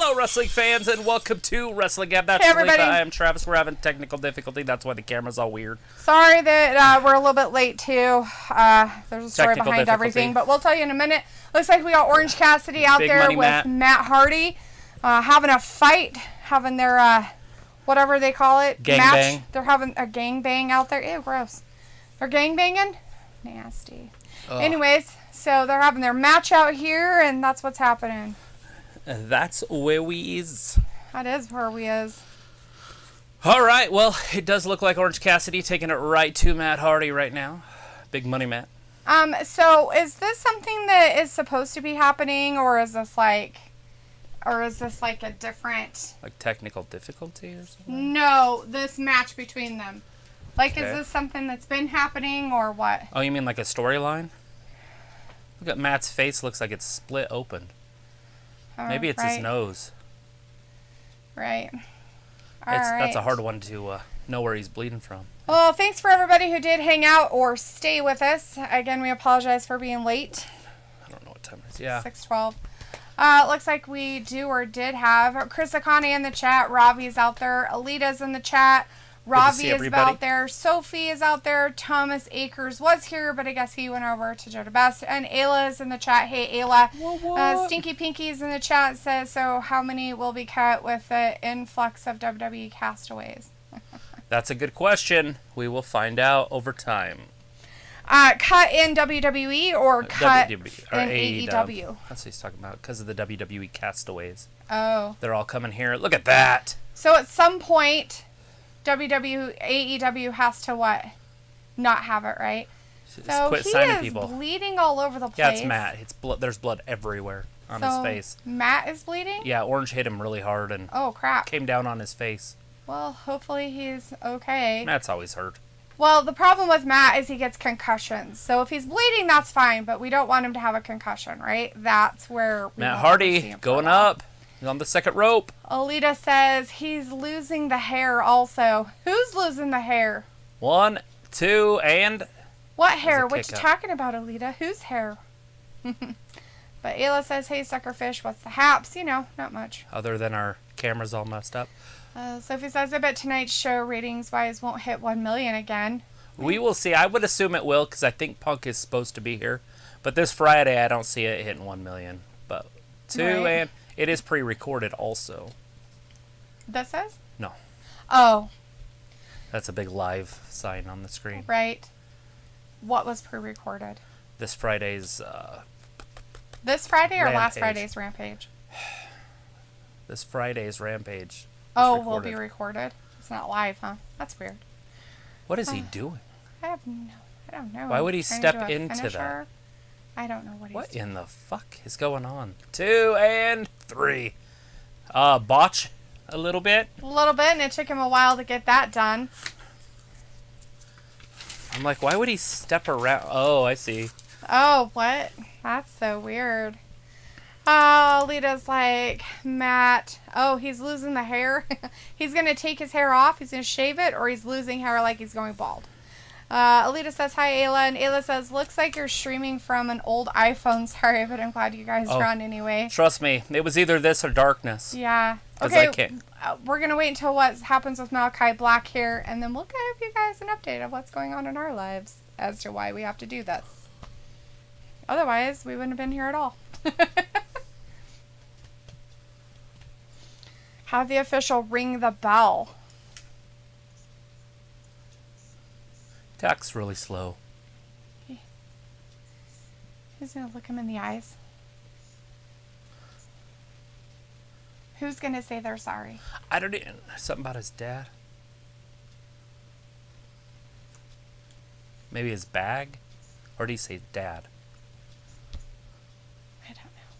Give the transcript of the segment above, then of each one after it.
Hello, wrestling fans, and welcome to Wrestling Gab. That's hey, everybody. I am Travis. We're having technical difficulty. That's why the camera's all weird. Sorry that we're a little bit late, too. There's a story behind everything, but we'll tell you in a minute. Looks like we got Orange Cassidy out Big there Money with Matt Hardy having a fight, having their, whatever they call it, Gangbang. They're having a gangbang out there. Ew, gross. They're gangbanging? Nasty. Ugh. Anyways, so they're having their match out here, and that's what's happening. That's where we is. That is where we is. All right, well, it does look like Orange Cassidy taking it right to Matt Hardy right now. Big Money Matt. So is this something that is supposed to be happening, or is this like a different... Like technical difficulty or something? No, this match between them. Like, Okay. Is this something that's been happening, or what? Oh, you mean like a storyline? Look at Matt's face. Looks like it's split open. Maybe it's his nose. Right. That's a hard one to know where he's bleeding from. Well, thanks for everybody who did hang out or stay with us. Again, we apologize for being late. I don't know what time it is. Yeah. 6:12. Looks like we did have Chris Akane in the chat. Ravi's out there. Alita's in the chat. Ravi is out there. Sophie is out there. Thomas Akers was here, but I guess he went over to Joe DeBest. And Ayla is in the chat. Hey, Ayla. Stinky Pinky is in the chat. Says, so how many will be cut with the influx of WWE castaways? That's a good question. We will find out over time. Cut in WWE or cut in AEW? That's what he's talking about. Because of the WWE castaways. Oh. They're all coming here. Look at that. So at some point... AEW has to what? Not have it, right? So quit he signing is people. Bleeding all over the place. Yeah, it's Matt. It's blood. There's blood everywhere on his face. Matt is bleeding? Yeah, Orange hit him really hard and oh crap. Came down on his face. Well, hopefully he's okay. Matt's always hurt. Well, the problem with Matt is he gets concussions. So if he's bleeding, that's fine, but we don't want him to have a concussion, right? That's where we Matt Hardy going up. He's on the second rope. Alita says he's losing the hair also. Who's losing the hair? 1, 2, and... What hair? What you talking about, Alita? Whose hair? But Ayla says, hey, suckerfish, what's the haps? You know, not much. Other than our camera's all messed up. Sophie says, I bet tonight's show ratings-wise won't hit 1 million again. We will see. I would assume it will because I think Punk is supposed to be here. But this Friday, I don't see it hitting 1 million. But 2 and... It is pre-recorded also. That says? No. Oh. That's a big live sign on the screen. Right. What was pre-recorded? This Friday's... this Friday or Rampage. last Friday's Rampage? This Friday's Rampage. Oh, will be recorded? It's not live, huh? That's weird. What is he doing? I don't know. Why would he step into that? I don't know what he's doing. What in the fuck is going on? 2 and 3. Botch a little bit. A little bit, and it took him a while to get that done. I'm like, why would he step around? Oh, I see. Oh, what? That's so weird. Oh, Lita's like, Matt, oh, he's losing the hair. He's going to take his hair off, he's going to shave it, or he's losing hair like he's going bald. Alita says, hi, Ayla. And Ayla says, looks like you're streaming from an old iPhone. Sorry, but I'm glad you guys are on anyway. Trust me. It was either this or darkness. Yeah. Okay, we're going to wait until what happens with Malachi Black here, and then we'll give you guys an update of what's going on in our lives as to why we have to do this. Otherwise, we wouldn't have been here at all. Have the official ring the bell. Talks really slow. Who's going to look him in the eyes? Who's going to say they're sorry? I don't even... Something about his dad. Maybe his bag? Or did he say dad? I don't know.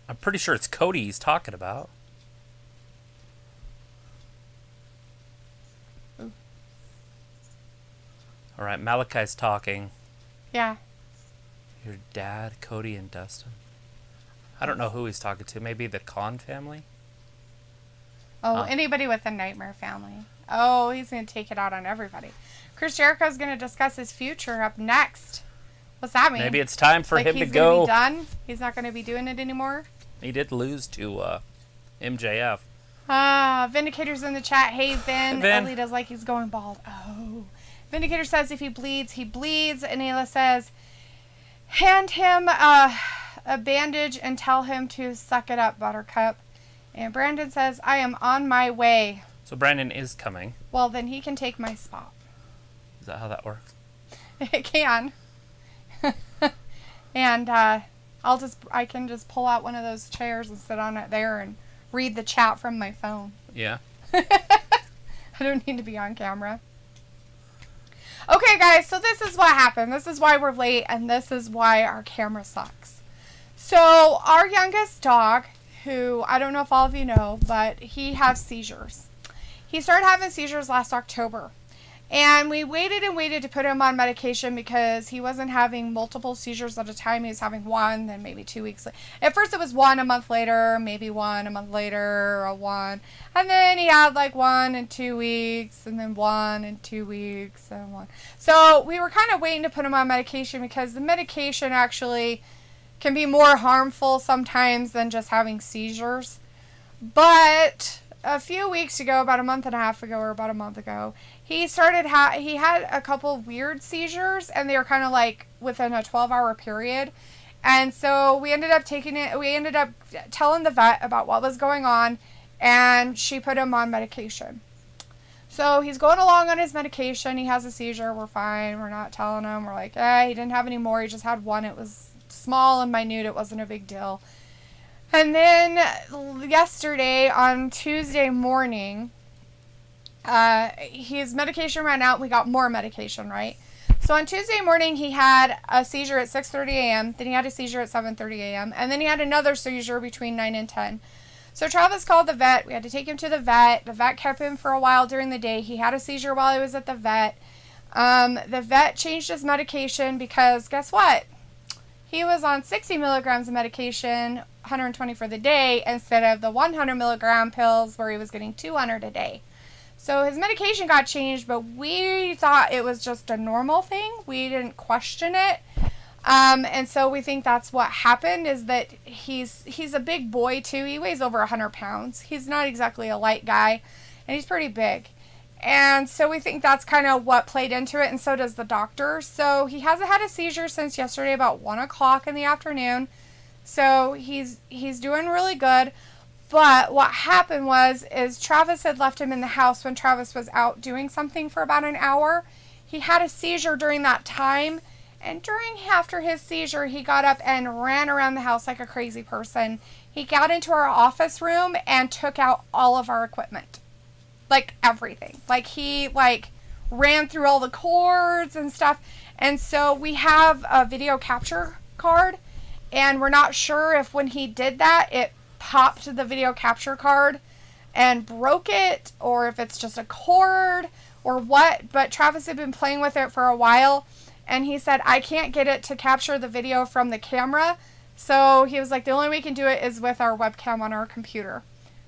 I'm pretty sure it's Cody he's talking about. All right, Malachi's talking. Yeah. Your dad, Cody, and Dustin. I don't know who he's talking to. Maybe the Khan family? Oh, anybody with a Nightmare family. Oh, he's going to take it out on everybody. Chris Jericho's going to discuss his future up next. What's that mean? Maybe it's time for him to go. He's going to be done? He's not going to be doing it anymore? He did lose to MJF. Vindicator's in the chat. Hey, Vin. Vin. Ellie does like he's going bald. Oh. Vindicator says if he bleeds, he bleeds. And Ayla says, hand him a bandage and tell him to suck it up, Buttercup. And Brandon says, I am on my way. So Brandon is coming. Well, then he can take my spot. Is that how that works? It can. And I can just pull out one of those chairs and sit on it there and read the chat from my phone. Yeah. I don't need to be on camera. Okay, guys, so this is what happened. This is why we're late, and this is why our camera sucks. So our youngest dog, who I don't know if all of you know, but he has seizures. He started having seizures last October. And we waited and waited to put him on medication because he wasn't having multiple seizures at a time. He was having one, then maybe 2 weeks. At first it was one a month later, maybe one a month later, or one. And then he had like 1 in 2 weeks, and then 1 in 2 weeks, and one. So we were kind of waiting to put him on medication because the medication actually can be more harmful sometimes than just having seizures. But a few weeks ago, about a month and a half ago, or about a month ago, he started he had a couple weird seizures, and they were kind of like within a 12-hour period. And so we ended up telling the vet about what was going on, and she put him on medication. So he's going along on his medication. He has a seizure. We're fine. We're not telling him. We're like, he didn't have any more. He just had one. It was small and minute. It wasn't a big deal. And then yesterday, on Tuesday morning, his medication ran out. We got more medication, right? So on Tuesday morning, he had a seizure at 6:30 a.m. Then he had a seizure at 7:30 a.m. And then he had another seizure between 9 and 10. So Travis called the vet. We had to take him to the vet. The vet kept him for a while during the day. He had a seizure while he was at the vet. The vet changed his medication because guess what? He was on 60 milligrams of medication, 120 for the day, instead of the 100 milligram pills where he was getting 200 a day. So his medication got changed, but we thought it was just a normal thing. We didn't question it. And so we think that's what happened, is that he's a big boy too. He weighs over 100 pounds. He's not exactly a light guy, and he's pretty big. And so we think that's kind of what played into it, and so does the doctor. So he hasn't had a seizure since yesterday about 1 o'clock in the afternoon. So he's doing really good. But what happened is Travis had left him in the house when Travis was out doing something for about an hour. He had a seizure during that time. And after his seizure, he got up and ran around the house like a crazy person. He got into our office room and took out all of our equipment. Like everything. Like he ran through all the cords and stuff. And so we have a video capture card. And we're not sure if when he did that, it popped the video capture card and broke it, or if it's just a cord or what. But Travis had been playing with it for a while, and he said, I can't get it to capture the video from the camera. So he was like, the only way we can do it is with our webcam on our computer.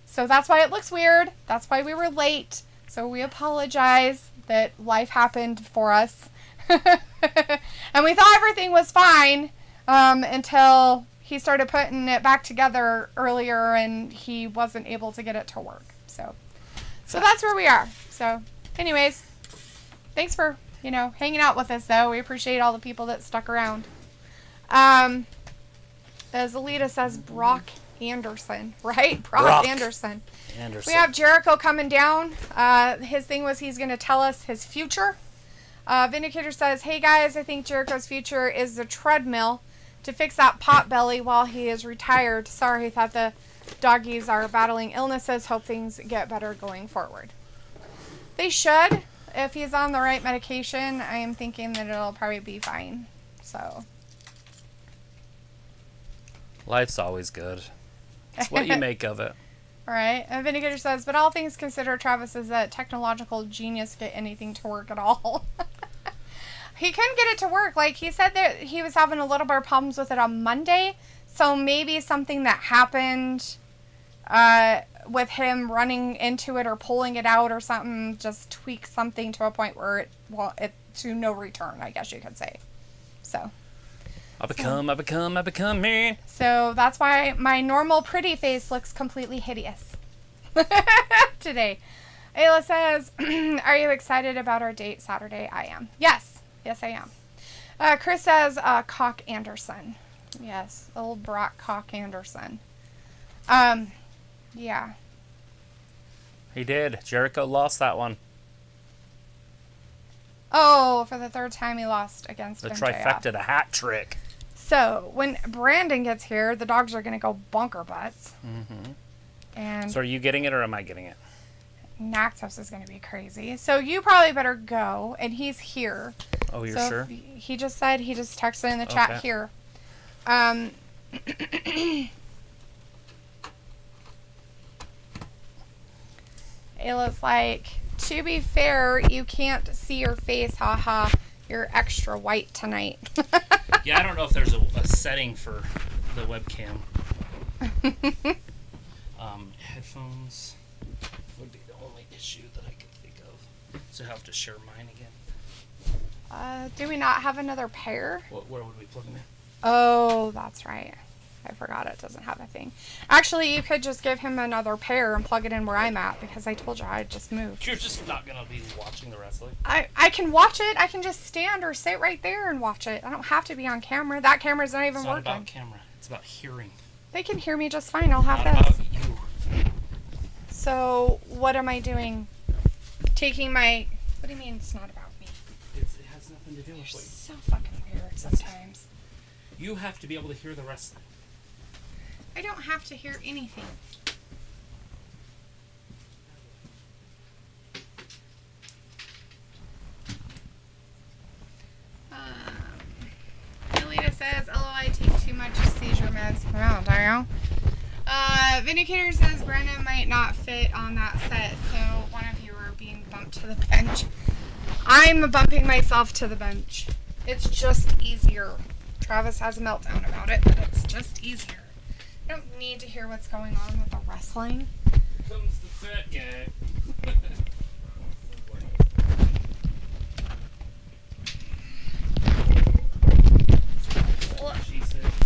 So that's why it looks weird. That's why we were late. So we apologize that life happened for us. And we thought everything was fine until he started putting it back together earlier, and he wasn't able to get it to work. So that's where we are. So anyways, thanks for, hanging out with us, though. We appreciate all the people that stuck around. As Alita says, Brock Anderson, right? Brock Anderson. We have Jericho coming down. His thing was he's going to tell us his future. Vindicator says, hey guys, I think Jericho's future is the treadmill to fix that pot belly while he is retired. Sorry, thought the doggies are battling illnesses. Hope things get better going forward. They should. If he's on the right medication, I am thinking that it'll probably be fine. So. Life's always good. It's what you make of it. All right. And Vindicator says, but all things considered, Travis is a technological genius to get anything to work at all. He couldn't get it to work. Like, he said that he was having a little bit of problems with it on Monday. So maybe something that happened with him running into it or pulling it out or something just tweaked something to a point where it to no return, I guess you could say. So I become me. So that's why my normal pretty face looks completely hideous today. Ayla says, are you excited about our date Saturday? I am. Yes, I am. Chris says, Cock Anderson. Yes, old Brock Cock Anderson. Yeah. He did. Jericho lost that one. Oh, for the third time he lost against The MJF. trifecta, the hat trick. So, when Brandon gets here, the dogs are going to go bunker butts. Mm-hmm. And So are you getting it or am I getting it? Naxos is going to be crazy. So, you probably better go, and he's here. Oh, you're So sure? He just said, he just texted in the chat here. Ayla's like, to be fair, you can't see your face, haha. You're extra white tonight. Yeah, I don't know if there's a setting for the webcam. Headphones would be the only issue that I could think of. So I have to share mine again. Do we not have another pair? Where would we plug them in? Oh, that's right. I forgot it doesn't have a thing. Actually, you could just give him another pair and plug it in where I'm at, because I told you I just moved. You're just not going to be watching the wrestling? I can watch it. I can just stand or sit right there and watch it. I don't have to be on camera. That camera's not even working. It's not about camera. It's about hearing. They can hear me just fine. I'll have Not this. about you. So, what am I doing? Taking my... What do you mean it's not about me? It has nothing to do with You're what you... so fucking weird sometimes. You have to be able to hear the wrestling. I don't have to hear anything. Alita says, LO, I take too much seizure meds. Oh, do you? Vindicator says Brandon might not fit on that set, so one of you are being bumped to the bench. I'm bumping myself to the bench. It's just easier. Travis has a meltdown about it, but it's just easier. I don't need to hear what's going on with the wrestling. Here comes the fat guy.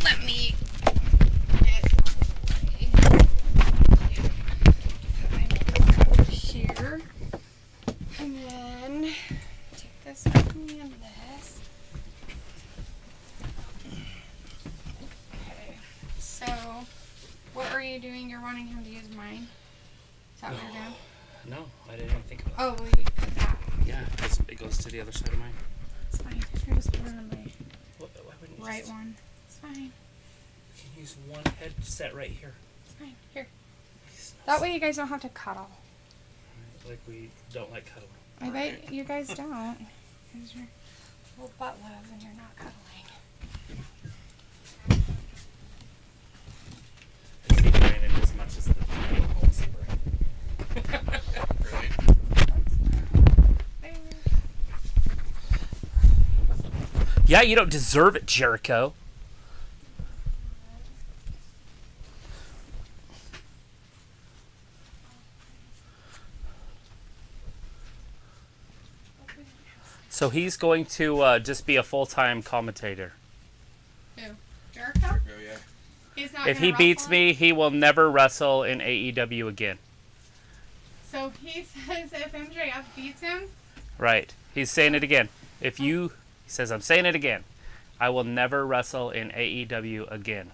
Let me here, and then take this with me and this. Okay, so what are you doing? You're wanting him to use mine? Is that what you're doing? No, I didn't even think about it. Oh, well, you put that. Yeah, it goes to the other side of mine. It's fine. I just put it on my Why wouldn't you right just... one. It's fine. You can use one headset right here. It's fine. Here. That way you guys don't have to cuddle. Like we don't like cuddling. I bet you guys don't. Because you're little butt love and you're not cuddling. I see Brandon as much as the people at home see Brandon. Right? Yeah, you don't deserve it, Jericho. So he's going to just be a full-time commentator. Who? Jericho? Yeah. He's not If gonna he beats wrestle? me, he will never wrestle in AEW again. So he says if MJF beats him, Right. He's saying it again. He says, I'm saying it again. I will never wrestle in AEW again.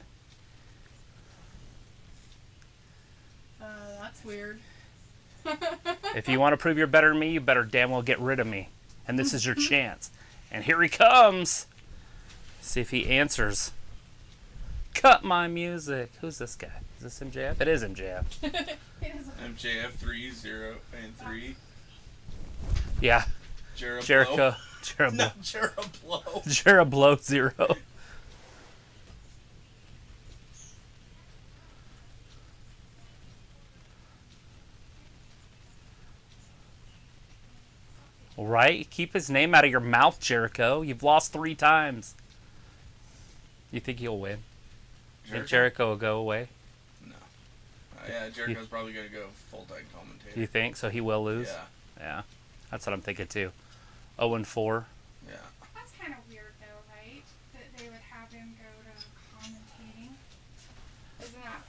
that's weird. If you want to prove you're better than me, you better damn well get rid of me. And this is your chance. And here he comes. See if he answers. Cut my music. Who's this guy? Is this MJF? It is MJF. MJF 3-0 and 3. Yeah. Jericho. Jerablo. Jerablo. Jerablo 0. Right? Keep his name out of your mouth, Jericho. You've lost 3 times. You think he'll win? Think Jericho will go away? No. Yeah, Jericho's probably going to go full-time commentator. You think? So he will lose? Yeah. Yeah. That's what I'm thinking too. 0-4. Yeah. That's kind of weird though, right? That they would have him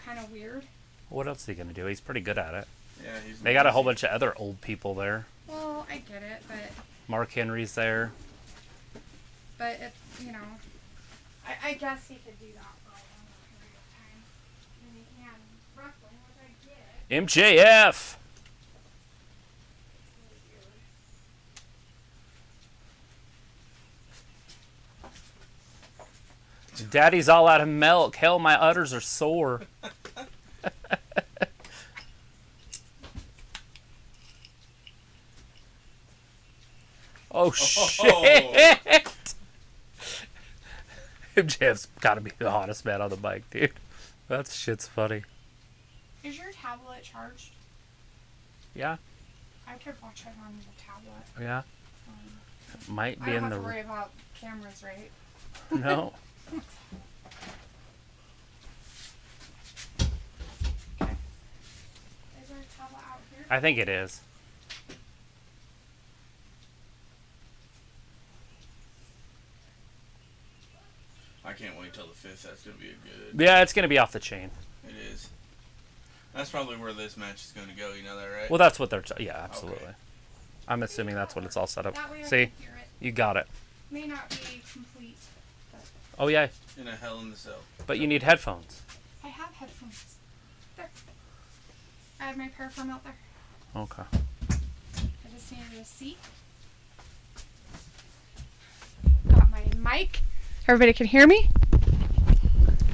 kind of weird. What else is he gonna do? He's pretty good at it. Yeah, he's. They got a whole bunch of other old people there. Well, I get it, but Mark Henry's there. it, you know, I guess he could do that for a longer period of time. And he can wrestling, which I get. MJF. Daddy's all out of milk. Hell, my udders are sore. Oh, shit. MJF's got to be the hottest man on the mic, dude. That shit's funny. Is your tablet charged? Yeah, I could watch it on the tablet. yeah. Might I be don't in have the... to worry about cameras, right? No. Is our tablet out here? I think it is. I can't wait till the 5th. That's gonna be a good. Yeah, it's going to be off the chain. It is. That's probably where this match is gonna go. You know that, right? Well, that's what they're... yeah, absolutely. Okay. I'm assuming that's what it's all set up. That way I See? can hear it. You got it. May not be complete, but Oh, yeah. In a Hell in the Cell. But you need headphones. I have headphones. There. I have my paraform out there. Okay. I just needed a seat. Got my mic. Everybody can hear me?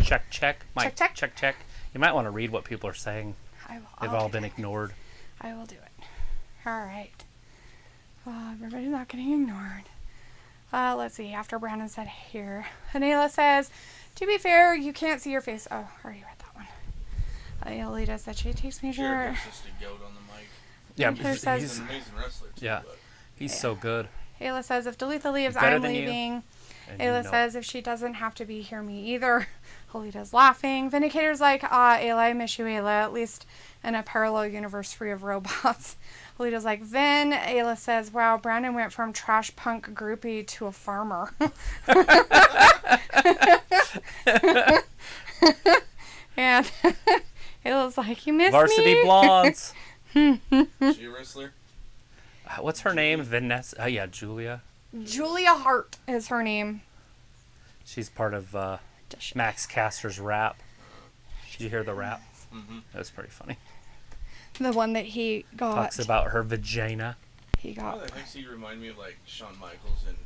Check, check. Mike, Check, check. check, check. You might want to read what people are saying. I will. They've I'll all do been it. ignored. I will do it. All right. Everybody's not getting ignored. Let's see. After Brandon said here, Anela says, "To be fair, you can't see your face." Oh, I already read that one. Alita said she takes me sure. Jericho's just a goat on the mic. Yeah, Hunter He's says- an amazing wrestler too. Yeah. But he's so good. Ayla says, "If Dalitha leaves, Better I'm than you. leaving." And you Ayla know- says, "If she doesn't have to be here, me either." Alita's laughing. Vindicator's like, Ayla, I miss you, Ayla. At least in a parallel universe free of robots. Alita's like, Vin. Ayla says, "Wow, Brandon went from trash punk groupie to a farmer." And Ayla's like, "You miss Varsity me?" Blondes. is she a wrestler? What's her name? Vanessa. Oh, yeah, Julia. Julia Hart is her name. She's part of Max Caster's rap. Did you hear the rap? Mm-hmm. That was pretty funny. The one that he got. Talks about her vagina. He Oh, got. that makes you remind me of like Shawn Michaels and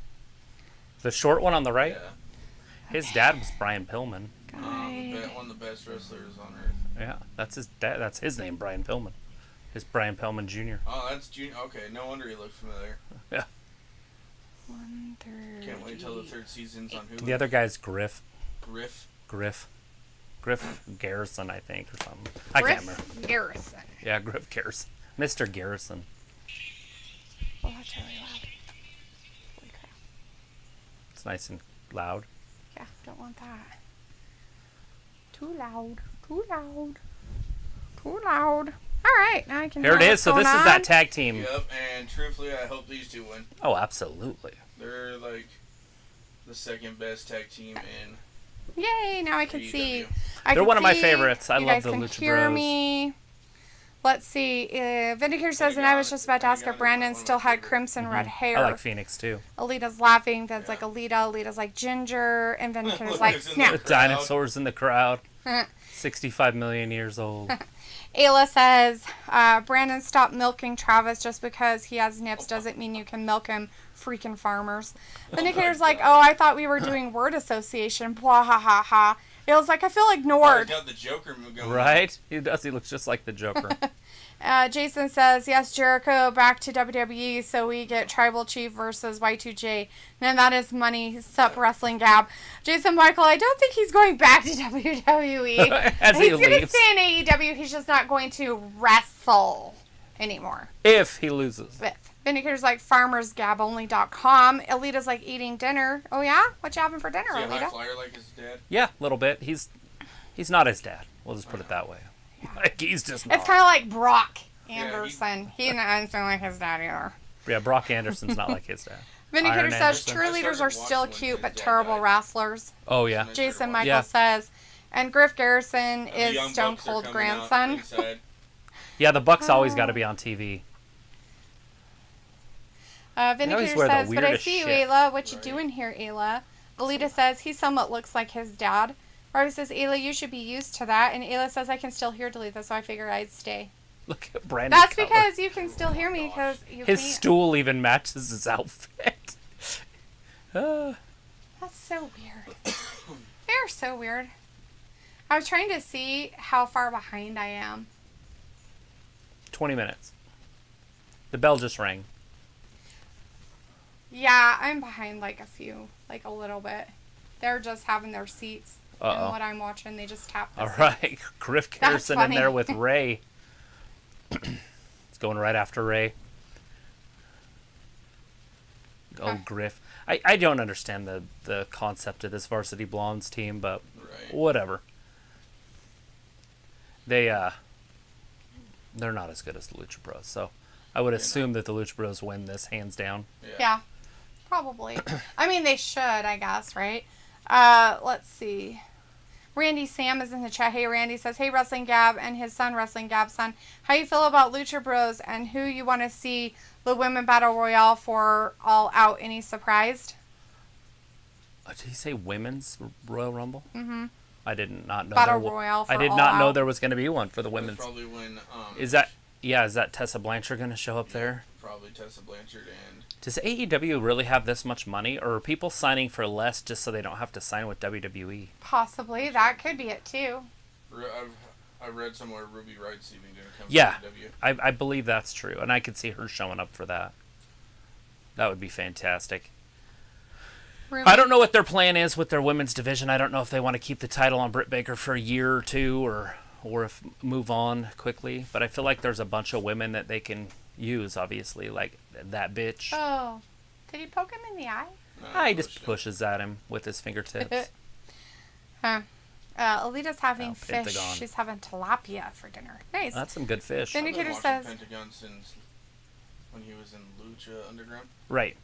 The short one on the right? yeah. His dad was Brian Pillman. Guy. One of the best wrestlers on earth. Yeah, that's his dad. That's his name, Brian Pillman. His Brian Pillman Jr. Oh, that's Junior. Okay, no wonder he looked familiar. Yeah. 130. Can't wait till the 3rd season's on Hulu. The other guy's Griff. Griff. Griff Garrison, I think, or something. I can't remember. Garrison. Yeah, Griff Garrison. Mr. Garrison. Oh, that's really loud. Holy crap. It's nice and loud. Yeah, don't want that. Too loud. Too loud. Too loud. All right, now I can Here it hear is. So what's this is going that on. tag team. Yep, and truthfully, I hope these two win. Oh, absolutely. They're like the second best tag team in Yay, now I can AEW. see. They're one of my favorites. I you love guys the can Lucha hear Bros. Me. Let's see. Vindicator says, and I was just about to ask if Brandon still had crimson red hair. I like Phoenix too. Alita's laughing. Vin's like Alita. Alita's like Ginger. And Vindicator's like Look, Snap. it's in Dinosaurs in the crowd. 65 million years old. Ayla says, Brandon stopped milking Travis just because he has nips doesn't mean you can milk him, freaking farmers. Vindicator's like, oh, I thought we were doing word association. Blah, ha, ha, ha. Ayla's like, I feel Oh, ignored. he's got the Joker going. Right? He does. He looks just like the Joker. Jason says, yes, Jericho back to WWE, so we get Tribal Chief versus Y2J. And that is money. Sup, Wrestling Gab. Jason Michael, I don't think he's going back to WWE. As he He's going to leaves. stay in AEW. He's just not going to wrestle anymore. If he loses. With Vindicator's like farmersgabonly.com. Alita's like eating dinner. Oh, yeah? What you having for dinner, Is he a high Alita? flyer like his dad? Yeah, a little bit. He's not his dad. We'll just put it that way. Like, he's just not. It's kind of like Brock Yeah, Anderson. He doesn't sound like his dad either. Yeah, Brock Anderson's not like his dad. Vindicator Iron says Anderson. cheerleaders are started still watching when cute his but dad terrible died. wrestlers. Oh, yeah. Jason Jason Michael Michael Yeah. says, And Griff Garrison And the is Young Stone Bucks are Cold coming out grandson. inside. Yeah, the Bucks always got to be on TV. Vindicator wear the says, but I weirdest see you, shit. Ayla. What you Right. doing here, Ayla? Alita says, he somewhat looks like his dad. Barbie says, Ayla, you should be used to that. And Ayla says, I can still hear Delita, so I figured I'd stay. Look at Brandon. That's Cutler. because you can still hear me because you His can't. stool even matches his outfit. That's so weird. They're so weird. I was trying to see how far behind I am. 20 minutes. The bell just rang. Yeah, I'm behind like a little bit. They're just having their seats. And Uh-oh. what I'm watching, they just tap the All seats. right. Griff Garrison in funny. there with Ray. It's going right after Ray. Oh, Huh. Griff. I don't understand the concept of this Varsity Blondes team, but Right. whatever. They're not as good as the Lucha Bros, so I would assume that the Lucha Bros win this hands down. Yeah, probably. I mean, they should, I guess, right? Let's see. Randy Sam is in the chat. Hey, Randy says, hey, Wrestling Gab and his son, Wrestling Gab's son. How you feel about Lucha Bros and who you want to see the Women Battle Royale for All Out? Any surprised? Did he say women's Royal Rumble? Mm-hmm. I did not know. Battle there Royale for I did All not know Out. there was going to be one for the That's women's. probably when. Is that Tessa Blanchard going to show up there? Probably Tessa Blanchard and. Does AEW really have this much money, or are people signing for less just so they don't have to sign with WWE? Possibly. That could be it, too. I've read somewhere Ruby Wright's even going to come Yeah, to AEW. I believe that's true, and I could see her showing up for that. That would be fantastic. Ruby? I don't know what their plan is with their women's division. I don't know if they want to keep the title on Britt Baker for a year or two, or if move on quickly. But I feel like there's a bunch of women that they can use, obviously, like that bitch. Oh. Did he poke him in the eye? He just pushes at him with his fingertips. Huh. Alita's having fish. Pentagon. She's having tilapia for dinner. Nice. That's some good fish. Then- I've been Indicator watching says- Pentagon since when he was in Lucha Underground. Right.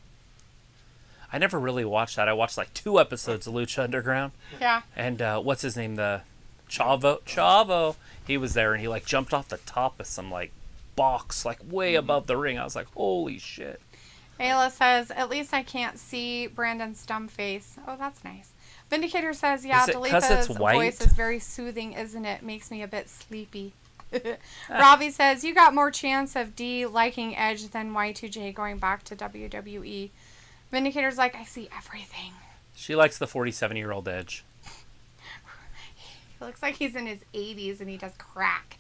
I never really watched that. I watched like 2 episodes of Lucha Underground. Yeah. And what's his name? The Chavo. He was there, and he like jumped off the top of some like box like way above the ring. I was like, holy shit. Ayla says, at least I can't see Brandon's dumb face. Oh, that's nice. Vindicator says, yeah, Is it 'cause it's Delita's white? voice is very soothing, isn't it? Makes me a bit sleepy. Robbie says, you got more chance of D liking Edge than Y2J going back to WWE. Vindicator's like, I see everything. She likes the 47-year-old Edge. He looks like he's in his 80s and he does crack.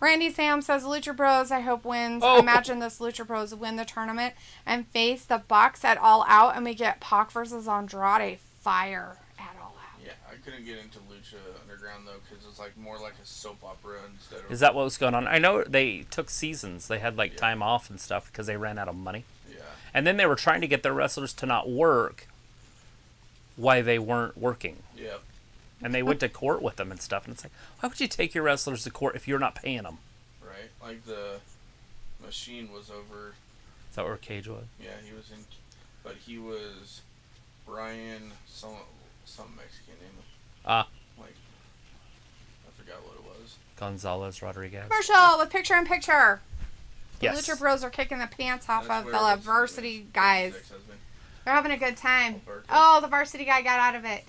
Randy Sam says, Lucha Bros, I hope wins. Oh. Imagine this Lucha Bros win the tournament and face the Bucks at All Out, and we get Pac versus Andrade. Fire at All Out. Yeah, I couldn't get into Lucha Underground though because it's like more like a soap opera instead of. Is that what was going on? I know they took seasons. They had like time off and stuff because they ran out of money. Yeah. And then they were trying to get their wrestlers to not work while they weren't working. Yeah. And they went to court with them and stuff. And it's like, why would you take your wrestlers to court if you're not paying them? Right. Like the Machine was over. Is that where Cage was? Yeah, he was in, but he was Brian some Mexican name. Ah, Like I forgot what it was. Gonzalez Rodriguez. Commercial with picture-in-picture. The Yes. Lucha Bros are kicking the pants off That's of where the his- varsity his guys. ex-husband. They're having a good time. Alberto. Oh, the varsity guy got out of it.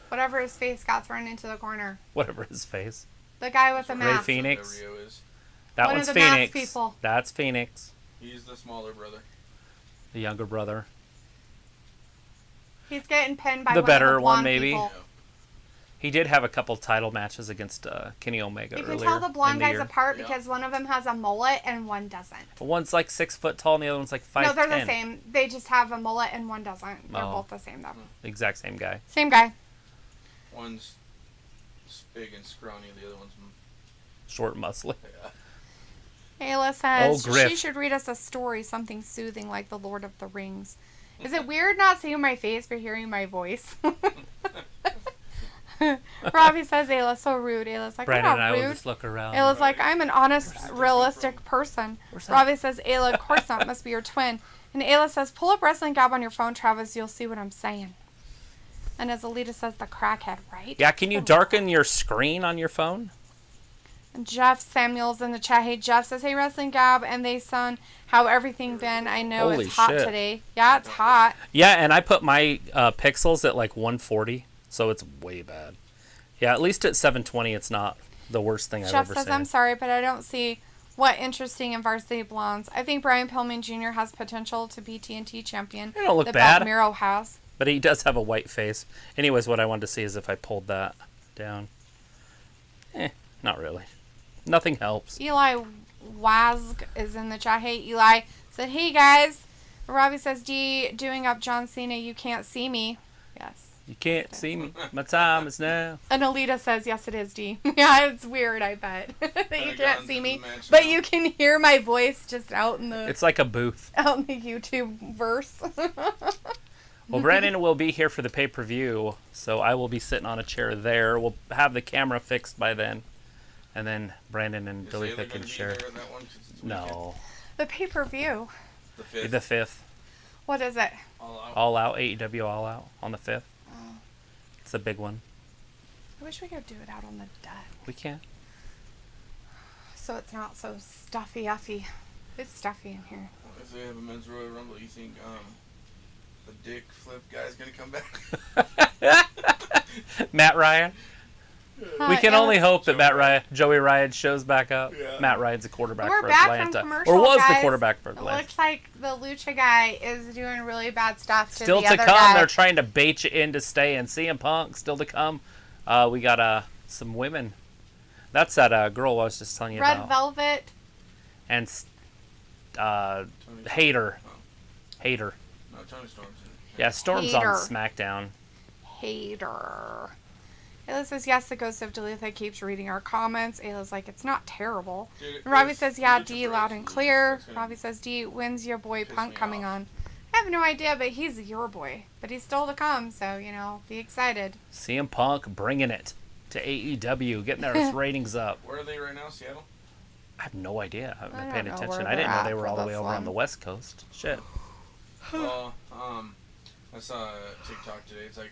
Whatever his face got thrown into the corner. Whatever his face. The guy with the That's Ray what mask. Phoenix. Del Rio is. That One of one's the masked Phoenix. people. That's Phoenix. He's the smaller brother. The younger brother. He's getting pinned by The one better of the one, blonde maybe. people. He did have a couple title matches against Kenny Omega You earlier. can tell the blonde in the guys year. apart Yeah. because one of them has a mullet and one doesn't. One's like 6 foot tall and the other one's like 5'10". No, they're the same. They just have a mullet and one doesn't. They're Oh. both the same though. The exact same guy. Same guy. One's big and scrawny. The other one's Short, muscly. yeah. Ayla says Oh, Griff. she should read us a story, something soothing like The Lord of the Rings. Is it weird not seeing my face but hearing my voice? Robbie says Ayla's so rude. Ayla's like, Brandon I'm and I not will rude. just look around. Ayla's like, I'm an honest, Where's that realistic from? person. Where's that? Robbie says, Ayla, of course not. Must be your twin. And Ayla says, pull up Wrestling Gab on your phone, Travis. You'll see what I'm saying. And as Alita says, the crackhead, right? Yeah, can you darken your screen on your phone? Jeff Samuels in the chat. Hey, Jeff says, hey, Wrestling Gab and they son, how everything been? I know Holy it's hot shit. today. Yeah, it's hot. Yeah, and I put my pixels at like 140, so it's way bad. Yeah, at least at 720, it's not the worst thing I've Jeff ever says, seen. I'm sorry, but I don't see what interesting in Varsity Blondes. I think Brian Pillman Jr. has potential to be TNT champion. They don't look the bad. Miro has. But he does have a white face. Anyways, what I wanted to see is if I pulled that down. Not really. Nothing helps. Eli Wazg is in the chat. Hey, Eli said, hey, guys. Robbie says, D, doing up John Cena, you can't see me. Yes. You can't see me. My time is now. And Alita says, yes, it is, D. Yeah, it's weird, I bet. that you can't see me. But you can hear my voice just out in the... It's like a booth. Out in the YouTube verse. Well, Brandon will be here for the pay-per-view, so I will be sitting on a chair there. We'll have the camera fixed by then. And then Brandon and Delitha can share. No. The pay-per-view. The 5th. The 5th. What is it? All Out. AEW All Out on the 5th. Oh. It's a big one. I wish we could do it out on the deck. We can. So it's not so stuffy-uffy. It's stuffy in here. If they have a men's Royal Rumble, you think the dick flip guy's gonna come back? Matt Ryan. We can only hope that Joey Joey Ryan shows back up. Yeah. Matt Ryan's a quarterback We're for back Atlanta. from commercial, Or was guys. the quarterback for It Atlanta. looks like the Lucha guy is doing really bad stuff to Still the to other come, guy. they're trying to bait you in to stay. And CM Punk, still to come. We got some women. That's that girl I was just telling you Red about. Velvet. And Hater. Oh. Hater. No, Tony Storm's in. Yeah, Storm's Hater. on SmackDown. Hater. Ayla says, yes, the ghost of Delitha keeps reading our comments. Ayla's like, it's not terrible. Dude, And Robbie it's says, yeah, Lucha D, Bros, loud and and clear. it's gonna Robbie says, D, when's your boy piss Punk me coming off. on? I have no idea, but he's your boy. But he's still to come, so, be excited. CM Punk bringing it to AEW, getting their ratings up. Where are they right now? Seattle? I have no idea. I haven't I been don't paying know attention. where I didn't know they're they at were for all the way this over on one. the West Coast. Shit. Well, I saw a TikTok today. It's like,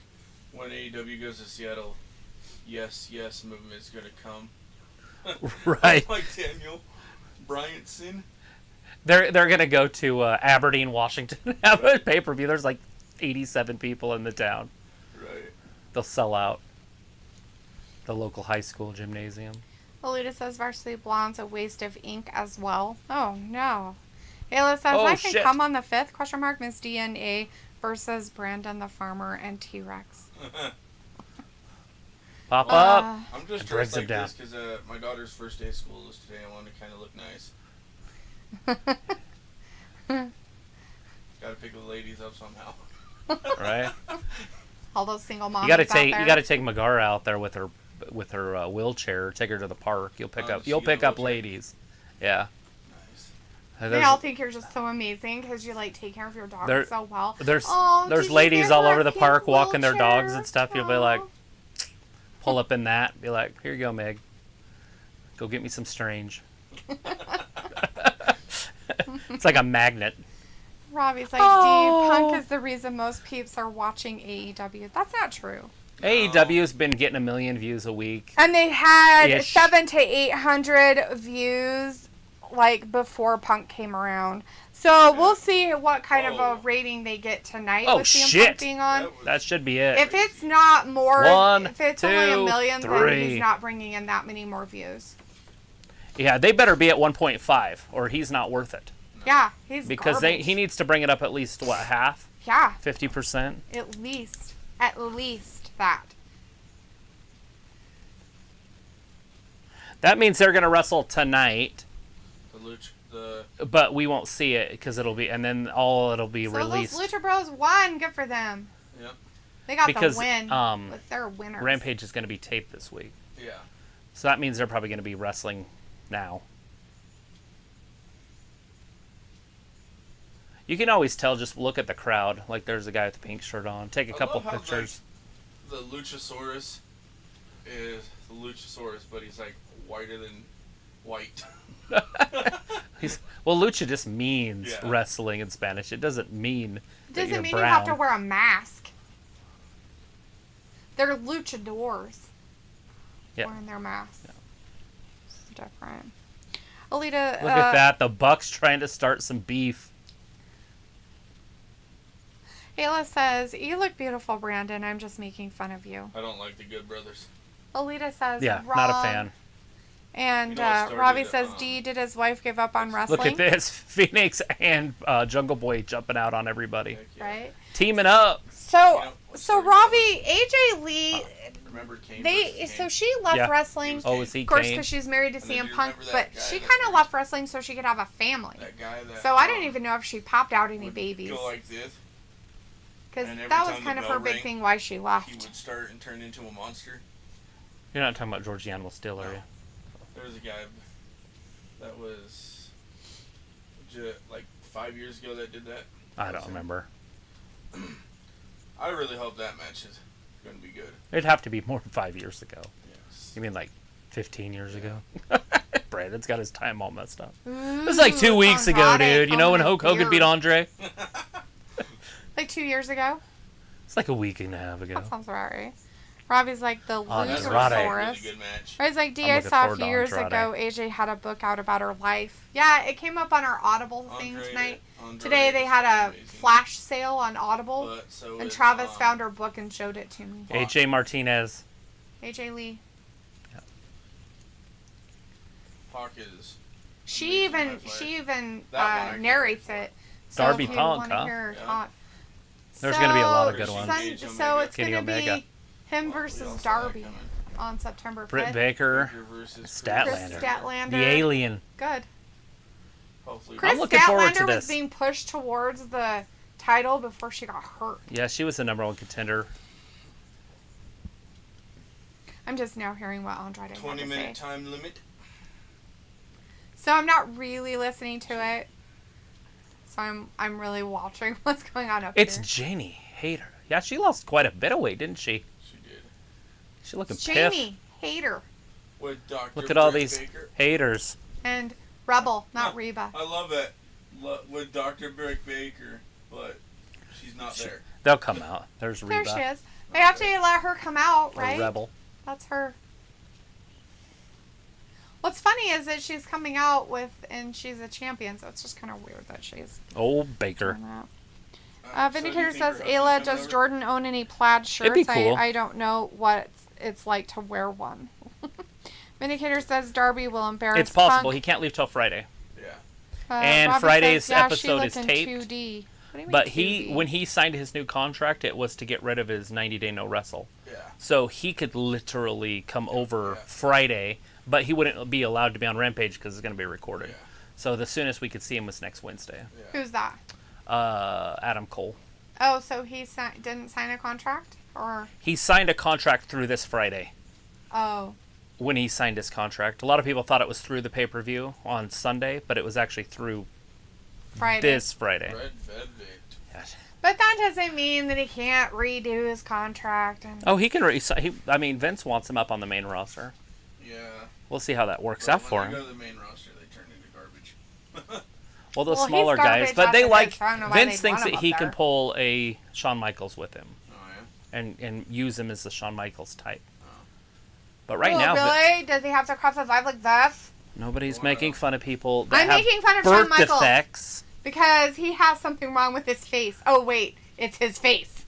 when AEW goes to Seattle, yes movement's gonna come. Right. Like Daniel Bryanson. They're gonna go to Aberdeen, Washington, have a pay-per-view. There's like 87 people in the town. Right. They'll sell out the local high school gymnasium. Alita says, Varsity Blonde's a waste of ink as well. Oh, no. Ayla says, Oh, I can shit. come on the 5th, question mark, Miss DNA versus Brandon the Farmer and T-Rex. Pop up. I'm just Breaks dressed him like down. this because my daughter's first day of school is today. I wanted to kind of look nice. Gotta pick the ladies up somehow. Right. All those single moms You gotta out there. take Megara out there with her wheelchair. Take her to the park. You'll pick does she get a up wheelchair? ladies. Yeah. Nice. They all think you're just so amazing because you take care of your dog There- so well. There's Oh, did there's you ladies get all her over a the pink park walking their dogs wheelchair? and stuff. You'll be like, pull up in that. Be like, here you go, Meg. Go get me some Strange. It's like a magnet. Robbie's like, Oh. D, Punk is the reason most peeps are watching AEW. That's not true. AEW's been getting 1 million views a week. And they had Ish. 700 to 800 views before Punk came around. So we'll see what kind of a rating they get tonight Oh, with CM shit. Punk being on. That should be it. If it's not more, One, if it's only 1 2, million, then 3. he's not bringing in that many more views. Yeah, they better be at 1.5 or he's not worth it. Yeah, he's Because garbage. he needs to bring it up at least, what, half? Yeah, 50%? at least that. That means they're going to wrestle tonight, The but we won't see it because it'll be, and then it'll be So released. those Lucha Bros won. Good for them. Yep. They got Because, the win with their winners. Rampage is going to be taped this week. Yeah. So that means they're probably going to be wrestling now. You can always tell, just look at the crowd. Like there's a guy with the pink shirt on. Take a couple love how, pictures. The Luchasaurus is the Luchasaurus, but he's whiter than white. Well, lucha just means Yeah. wrestling in Spanish. It doesn't mean that Doesn't you're mean brown. you have to wear a mask. They're luchadors. Yeah. Wearing their masks. Yeah. It's different. Alita. Look at that. The Bucks trying to start some beef. Ayla says, "You look beautiful, Brandon. I'm just making fun of you." I don't like the Good Brothers. Alita says, Yeah, "Wrong." not a fan. And You know what started Robbie it, says, "D, did his wife give up on wrestling?" Look at this. Phoenix and Jungle Boy jumping out on everybody. Heck yeah. Right. Teaming up. So, You know what so started AJ Lee, Remember Kane they, versus so Kane? she left Yeah. wrestling. Oh, is he Of course, Kane? because she's married to And then CM do you Punk, remember but that guy she that kind of was- left wrestling so she could have a family. That guy that. So I don't even know if she popped out any would babies, Go like this. because and every that was time kind the of her bell big rang, thing why she He left. would start and turn into a monster. You're not talking about Georgie Animal Steel, are you? There was a guy that was like 5 years ago that did that. I don't remember. I really hope that match is going to be good. It'd have to be more than 5 years ago. Yes. You mean like 15 years ago? Brandon's got his time all messed up. It It was like 2 weeks ago, dude. You know when Hulk Hogan beat Andre? Like 2 years ago? It's like a week and a half ago. That sounds about right. Robbie's like the That's That right. was a Luchasaurus. really good match. Robbie's like, D, I'm I looking saw a forward few to years Andrade. ago AJ had a book out about her life. Yeah, it came up on our Audible thing Andre- tonight. Andrade Today they is had a amazing. flash sale on Audible, But so and is, Travis found her book and showed it to me. AJ Martinez. AJ Lee. Pac is. She amazing even high flyer. she even That one I can narrates wait for. it. So Darby if you Punk, wanna huh? hear her Yeah. talk. There's gonna be a lot of good So, ones. So it's Kenny going to Omega. be him We versus all saw that Darby coming. on September 5th. Britt Baker. Baker versus Statlander. Chris Statlander. The Alien. Good. Hopefully. Chris looking forward to Statlander was this. being pushed towards the title before she got hurt. Yeah, she was the number one contender. I'm just now hearing what Andrade had 20 to minute say. time limit. So I'm not really listening to it. So I'm really watching what's going on up It's here. Janie Hayter. Yeah, she lost quite a bit of weight, didn't she? She did. She looking It's piff. Jamie Hater With Dr. Look at all Britt these Baker. haters. and Rebel, not Huh. Reba. I love it. With Dr. Britt Baker, but she's not there. They'll come out. There's There Reba. she is. They have to let her come out, A right? rebel. That's her. What's funny is that she's coming out with, and she's a champion, so it's just kind of weird that she's Old Baker. doing that. So do you Vindicator think says, her Ayla, husband's does coming over? Jordan own any plaid shirts? It'd be cool. I don't know what it's like to wear one. Vindicator says Darby will embarrass It's possible. Punk. He can't leave till Friday. Yeah. And Robbie Friday's says, yeah, she episode looked is in taped, 2D. What do you mean But 2D? when he signed his new contract, it was to get rid of his 90-day no wrestle. Yeah. So he could literally come over Yeah. Friday, but he wouldn't be allowed to be on Rampage because it's going to be recorded. Yeah. So the soonest we could see him was next Wednesday. Yeah. Who's that? Adam Cole. Oh, so he didn't sign a contract? Or, He signed a contract through this Friday. oh, When he signed his contract, a lot of people thought it was through the pay-per-view on Sunday, but it was actually through Friday. this Friday. Red Velvet. Yes. But that doesn't mean that he can't redo his contract. And Oh, he can. I mean, Vince wants him up on the main roster. Yeah. We'll see how that works But out for when they him. go to the main roster, they turn into garbage. Well, those Well, he's smaller garbage guys, but as they it is, like so I don't know why Vince they'd thinks want him that up he can there. pull a Shawn Michaels with him Oh, yeah? and use him as the Shawn Michaels type. But right oh, now, really? Does he have to cross his life like this? nobody's Wow. making fun of people that I'm have making fun of Shawn birth Michaels. defects. Because he has something wrong with his face. Oh, wait. It's his face.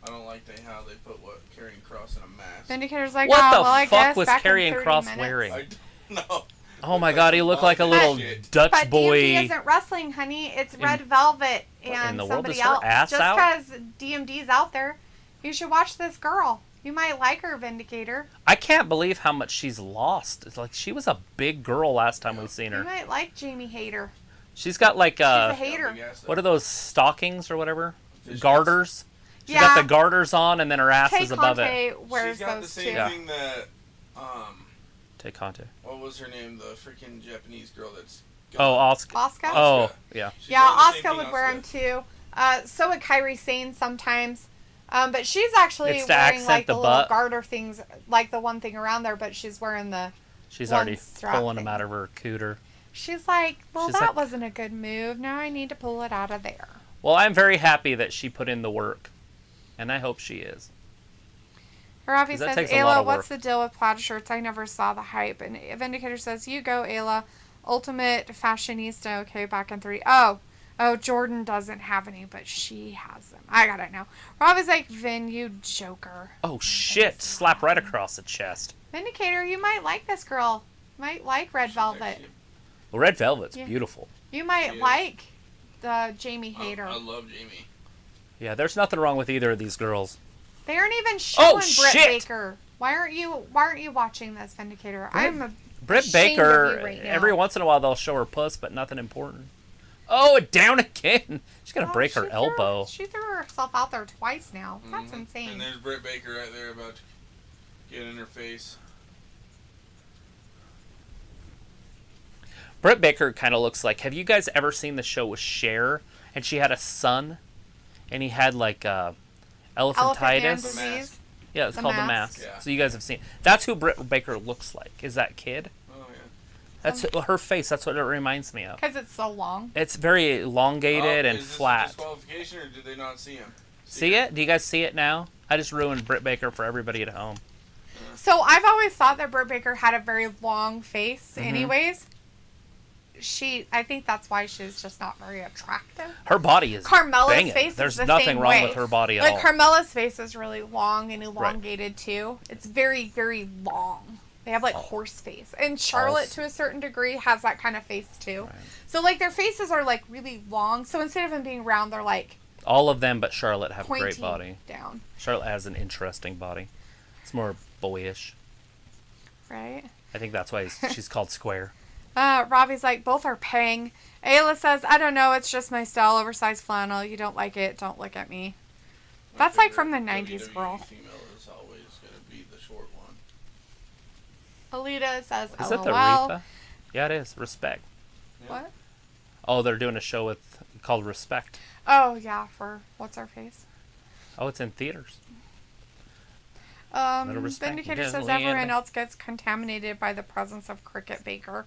I don't like how they put carrying cross in a mask. Vindicator's like, What oh, the well, I fuck guess was back in Karrion 30 Kross minutes. wearing? I don't know. Oh my God, he looked like a little Shit. Dutch But boy. DMD isn't wrestling, honey. It's Red Velvet and in the world? somebody Is her else. ass Just out? because DMD's out there, you should watch this girl. You might like her, Vindicator. I can't believe how much she's lost. It's like she was a big girl last time we seen You her. might like Jamie Hater. She's got like She's a Yeah, hater. big ass, what are those stockings or whatever? Fishnets. Garters. She's Yeah. got the garters on, and then her ass Tay is above it. Conte wears She's got the those same too. thing that, Tay Conte. what was her name? The freaking Japanese girl that's... Oh, Oscar. Oscar? Oh, yeah. She's Yeah, wearing the same Oscar thing would wear them Asuka. too. So would Kairi Sane sometimes. But she's actually It's to wearing accent like the the little butt. garter things, like the one thing around there, but she's wearing the... She's one already strap pulling them thing. out of her cooter. She's like, well, She's that like- wasn't a good move. Now I need to pull it out of there. Well, I'm very happy that she put in the work, and I hope she is. Rafi 'Cause that says, takes a lot Ayla, of what's work. the deal with plaid shirts? I never saw the hype. And Vindicator says, you go, Ayla. Ultimate fashionista. Okay, back in 3. Oh, Jordan doesn't have any, but she has them. I got it now. Ravi's like, Vin, you joker. Oh, shit. Slap right across the chest. Vindicator, you might like this girl. You might like Red Velvet. Actually, Well, Red Velvet's Yeah. beautiful. You might She is. like the Jamie Hater. I love Jamie. Yeah, there's nothing wrong with either of these girls. They aren't even showing Britt shit! Baker. Why aren't you watching this, Vindicator? I'm Britt ashamed Baker, of you right now. every once in a while they'll show her puss, but nothing important. Oh, down again. She's going to break her elbow. She threw herself out there twice now. That's Mhm. insane. And there's Britt Baker right there about to get in her face. Britt Baker kind of looks like, have you guys ever seen the show with Cher? And she had a son, and he had like Elephant man elephantitis. disease. Yeah, it's The called The Mask. Mask. Yeah. So you guys have seen. That's who Britt Baker looks like. Is that kid? Oh yeah. That's her face. That's what it reminds me of. Because it's so long. It's very elongated and Is this a flat. disqualification or did they not see him? See it? Do you guys see it now? I just ruined Britt Baker for everybody at home. So I've always thought that Britt Baker had a very long face Mm-hmm. anyways. I think that's why she's just not very attractive. Her body is Carmella's banging. face There's is the nothing same wrong way. with her body at Like all. Carmella's face is really long and elongated too. It's very, very long. They have like horse face. And Charlotte to a certain degree has that kind of face too. Right. So like their faces are like really long. So instead of them being round, they're like All of them but Charlotte have pointy great body. down. Charlotte has an interesting body. It's more boyish. Right? I think that's why she's called Square. Ravi's like, both are paying. Ayla says, I don't know, it's just my style, oversized flannel. You don't like it, don't look at me. That's like from the 90s, WWE girl. Female is always going to be the short one. Alita says, Is LOL. it the Aretha? Yeah, it is. Respect. What? Oh, they're doing a show called Respect. Oh, yeah, for what's our face? Oh, it's in theaters. Little respect. Vindicator says Disneyland. everyone else gets contaminated by the presence of Cricket Baker.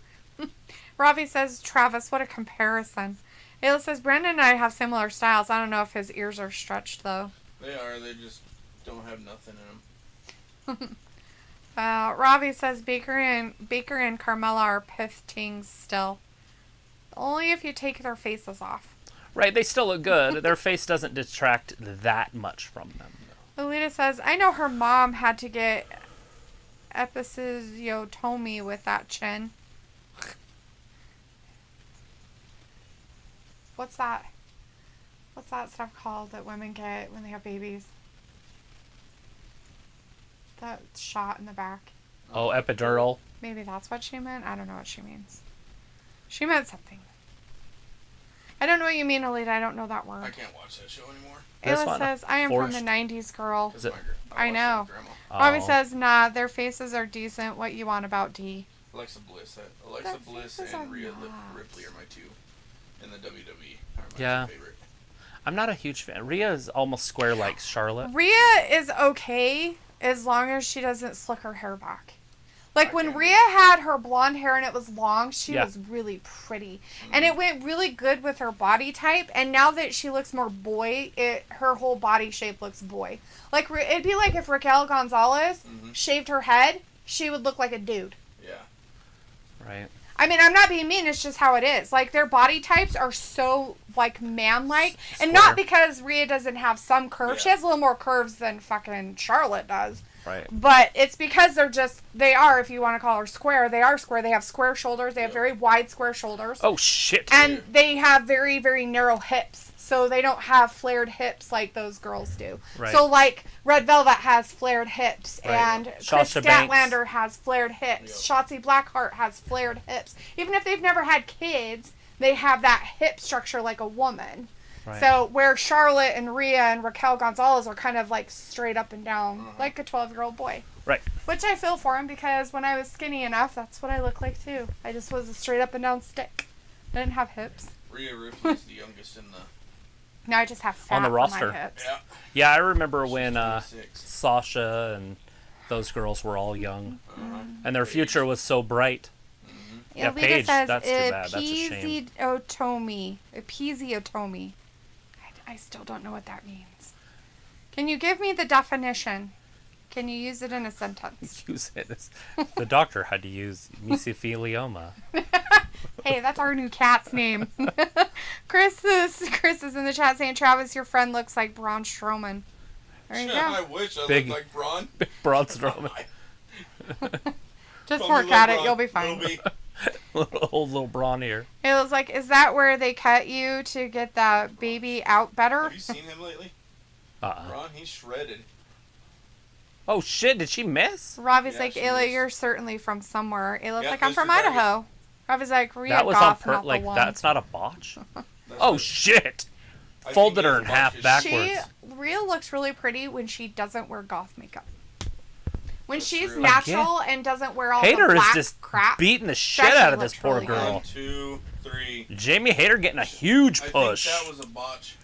Ravi says, Travis, what a comparison. Ayla says, Brandon and I have similar styles. I don't know if his ears are stretched, though. They are. They just don't have nothing in them. Ravi says, Baker and Carmella are piftings still. Only if you take their faces off. Right, they still look good. Their face doesn't detract that much from them. Alita says, I know her mom had to get episiotomy with that chin. What's that? What's that stuff called that women get when they have babies? That shot in the back. Oh, epidural. Maybe that's what she meant. I don't know what she means. She meant something. I don't know what you mean, Alita. I don't know that word. I can't watch that show anymore. This Ayla one, says, I am from Forged. the 90s, girl. Is it? I watched know. it with Grandma. Bobby Oh. says, nah, their faces are decent. What you want about D? Alexa Bliss. Alexa Their Bliss faces and are Rhea not. Ripley are my two in the WWE. Are my Yeah. two favorite. I'm not a huge fan. Rhea is almost square like Charlotte. Rhea is okay as long as she doesn't slick her hair back. Like I when can't Rhea had her blonde hair and it was long, she Yeah. was really pretty. And it went really good with her body type. And now that she looks more boy, her whole body shape looks boy. Like it'd be like if Raquel Gonzalez shaved her head, she would look like a dude. Yeah. Right. I mean, I'm not being mean. It's just how it is. Like, their body types are so, like, man-like. And not Square. because Rhea doesn't have some curves. She Yeah. has a little more curves than fucking Charlotte does. Right. But it's because they are, if you want to call her square, they are square. They have square shoulders. They have very wide square shoulders. Oh, shit. And they have very, very narrow hips. So they don't have flared hips like those girls do. Right. So, like, Red Velvet has flared hips. Right. And Chris Sasha Banks. Statlander has flared hips. Shotzi Blackheart has flared hips. Even if they've never had kids, they have that hip structure like a woman. Right. So, where Charlotte and Rhea and Raquel Gonzalez are kind of, like, straight up and down, like a 12-year-old boy. Right. Which I feel for him because when I was skinny enough, that's what I look like, too. I just was a straight up and down stick. I didn't have hips. Rhea Ripley's the youngest in the. Now I just have fat On the roster. on my hips. Yeah. Yeah, I remember when 26. Sasha and those girls were all young. Uh-huh. And their future was so bright. Yeah, Alita Paige, says, that's too bad. That's a shame. Episiotomy. Episiotomy. I I still don't know what that means. Can you give me the definition? Can you use it in a sentence? Use it. The doctor had to use mesothelioma. Hey, that's our new cat's name. Chris is in the chat saying, Travis, your friend looks like Braun Strowman. There you go. I wish I Big- looked like Braun. Big Braun Strowman. Just Call me work Little at it. Braun. You'll be fine. Little B. Old little Braun here. It was like, is that where they cut you to get that baby out better? Have you seen him lately? Braun, he's shredded. Oh shit! Did she miss? Robbie's Yeah, like, she Ayla, is. you're certainly from somewhere. Ayla's Yeah, like, I'm Mr. from Target. Idaho. Robbie's like, Rhea That was Goff, on not like the one. that's not a botch. That's Oh what- shit! I think Folded he her has in a half bunch of backwards. Rhea looks really pretty when she doesn't wear goth makeup. When That's she's true. natural and doesn't wear all Hayter the is black just crap. beating the shit Actually out of this looks poor really good. girl. 1, 2, 3. Jamie Hayter getting a huge I push. think that was a botch.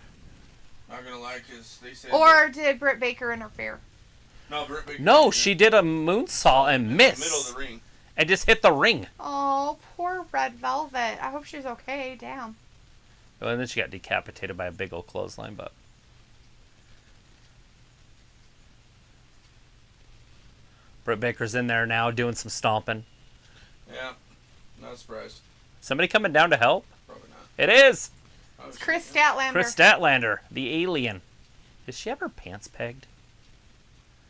Not gonna lie, because they said. Or did Britt Baker interfere? No, Britt Baker No, did she did a moonsault and in the missed. middle of the ring. And just hit the ring. Oh, poor Red Velvet. I hope she's okay. Damn. Oh, and then she got decapitated by a big old clothesline, but. Britt Baker's in there now doing some stomping. Yeah, not surprised. Somebody coming down to help? Probably not. It is! Oh, It's shit, Chris yeah. Statlander. Chris Statlander, the alien. Does she have her pants pegged?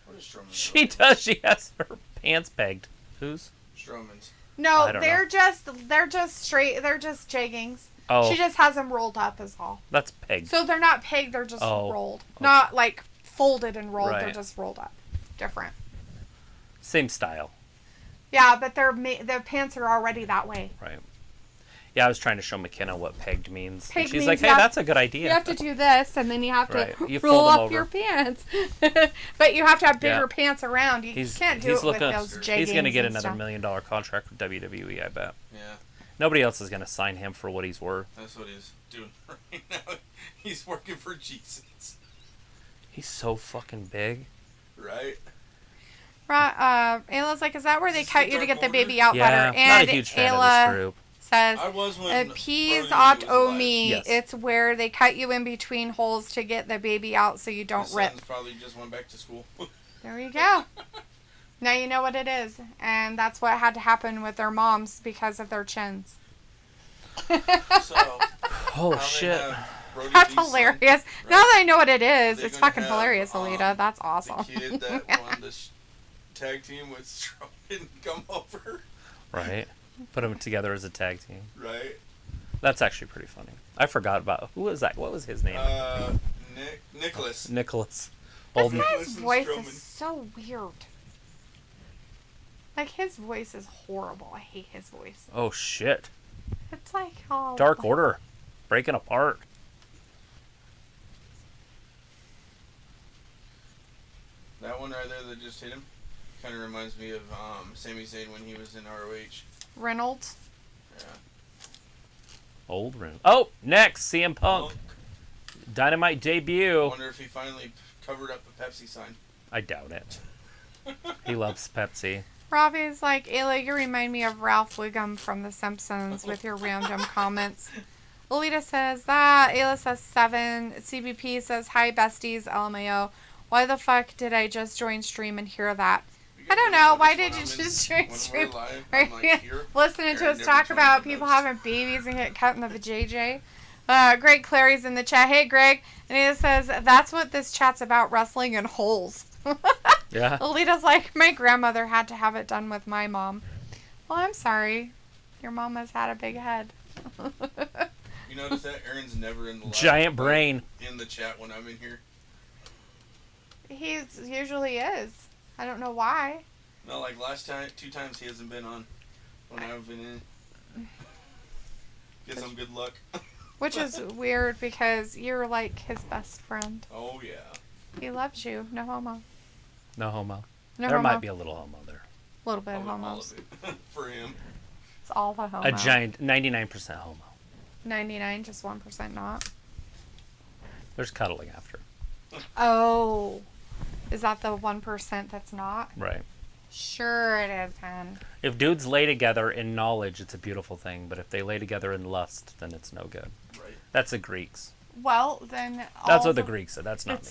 What is Strowman's? She does. She has her pants pegged. Whose? Strowman's. No, I don't they're just straight. They're just jeggings. Oh, She just has them rolled up is all. that's pegged. So they're not pegged. They're just Oh, rolled. okay. Not like folded and rolled. They're Right. just rolled up. Different. Same style. Yeah, but their pants are already that way. Right. Yeah, I was trying to show McKenna what pegged means. And Pegged she's means like, hey, you have- that's a good idea. You have to do this, and then you have to Right. You roll fold 'em up over. your pants. But you have to have bigger Yeah. pants around. You can't do it with those jeggings. He's going to get and another stuff. $1 million contract with WWE, I bet. Yeah, Nobody else is going to sign him for what he's worth. that's what he's doing right now. He's working for Jesus. He's so fucking big. Right? Ayla's like, is that where they Is this cut the you to Dark get the Order? baby out Yeah, better? not And a huge fan Ayla of this group. says, I was when peas Brody ought was o alive. me. Yes. It's where they cut you in between holes to get the baby out so you My don't rip. sons probably just went back to school. There you go. Now you know what it is. And that's what had to happen with their moms because of their chins. So, Oh, how they shit. have Brody That's Lee's son, hilarious. right? Now that I know what it is, They're it's gonna fucking have, hilarious, Alita. That's The awesome. kid that won the tag team with Strowman come over. Right. Put them together as a tag team. Right? That's actually pretty funny. I forgot about who was that? What was his name? Nicholas. Nicholas. This Old guy's Nicholas voice Strowman. is so weird. Like, his voice is horrible. I hate his voice. Oh shit. It's like all... Dark Order. Breaking apart. That one right there that just hit him kind of reminds me of Sami Zayn when he was in ROH. Reynolds. Yeah. Old room. Oh, next CM Punk. Dynamite I debut. wonder if he finally covered up a Pepsi sign. I doubt it. He loves Pepsi. Robbie's like, Ayla, you remind me of Ralph Wiggum from The Simpsons with your random comments. Lolita says that. Ayla says 7. CBP says, hi, besties, LMAO. Why the fuck did I just join stream and hear that? I don't know. Why did you just join stream? I'm like, here. Listening to Aaron us never talk joined about the people notes. having babies and get cut in the vajayjay. Greg Clary's in the chat. Hey, Greg. And he says, that's what this chat's about, wrestling in holes. Yeah. Alita's like, my grandmother had to have it done with my mom. Well, I'm sorry. Your mom has had a big head. You notice that Aaron's never in the live, Giant brain. in the chat when I'm in here. He usually is. I don't know why. No, like last time, 2 times he hasn't been on when I've been in. Guess I'm good luck. Which is weird because you're like his best friend. Oh yeah. He loves you. No homo. No homo. No There homo. might be a little homo there. A little bit of All homos. of it for him. It's all the homo. A giant 99% homo. 99, just 1% not. There's cuddling after. Oh. Is that the 1% that's not? Right. Sure it is, hun. If dudes lay together in knowledge, it's a beautiful thing. But if they lay together in lust, then it's no good. Right. That's the Greeks. Well, then... That's what the Greeks said. That's not me.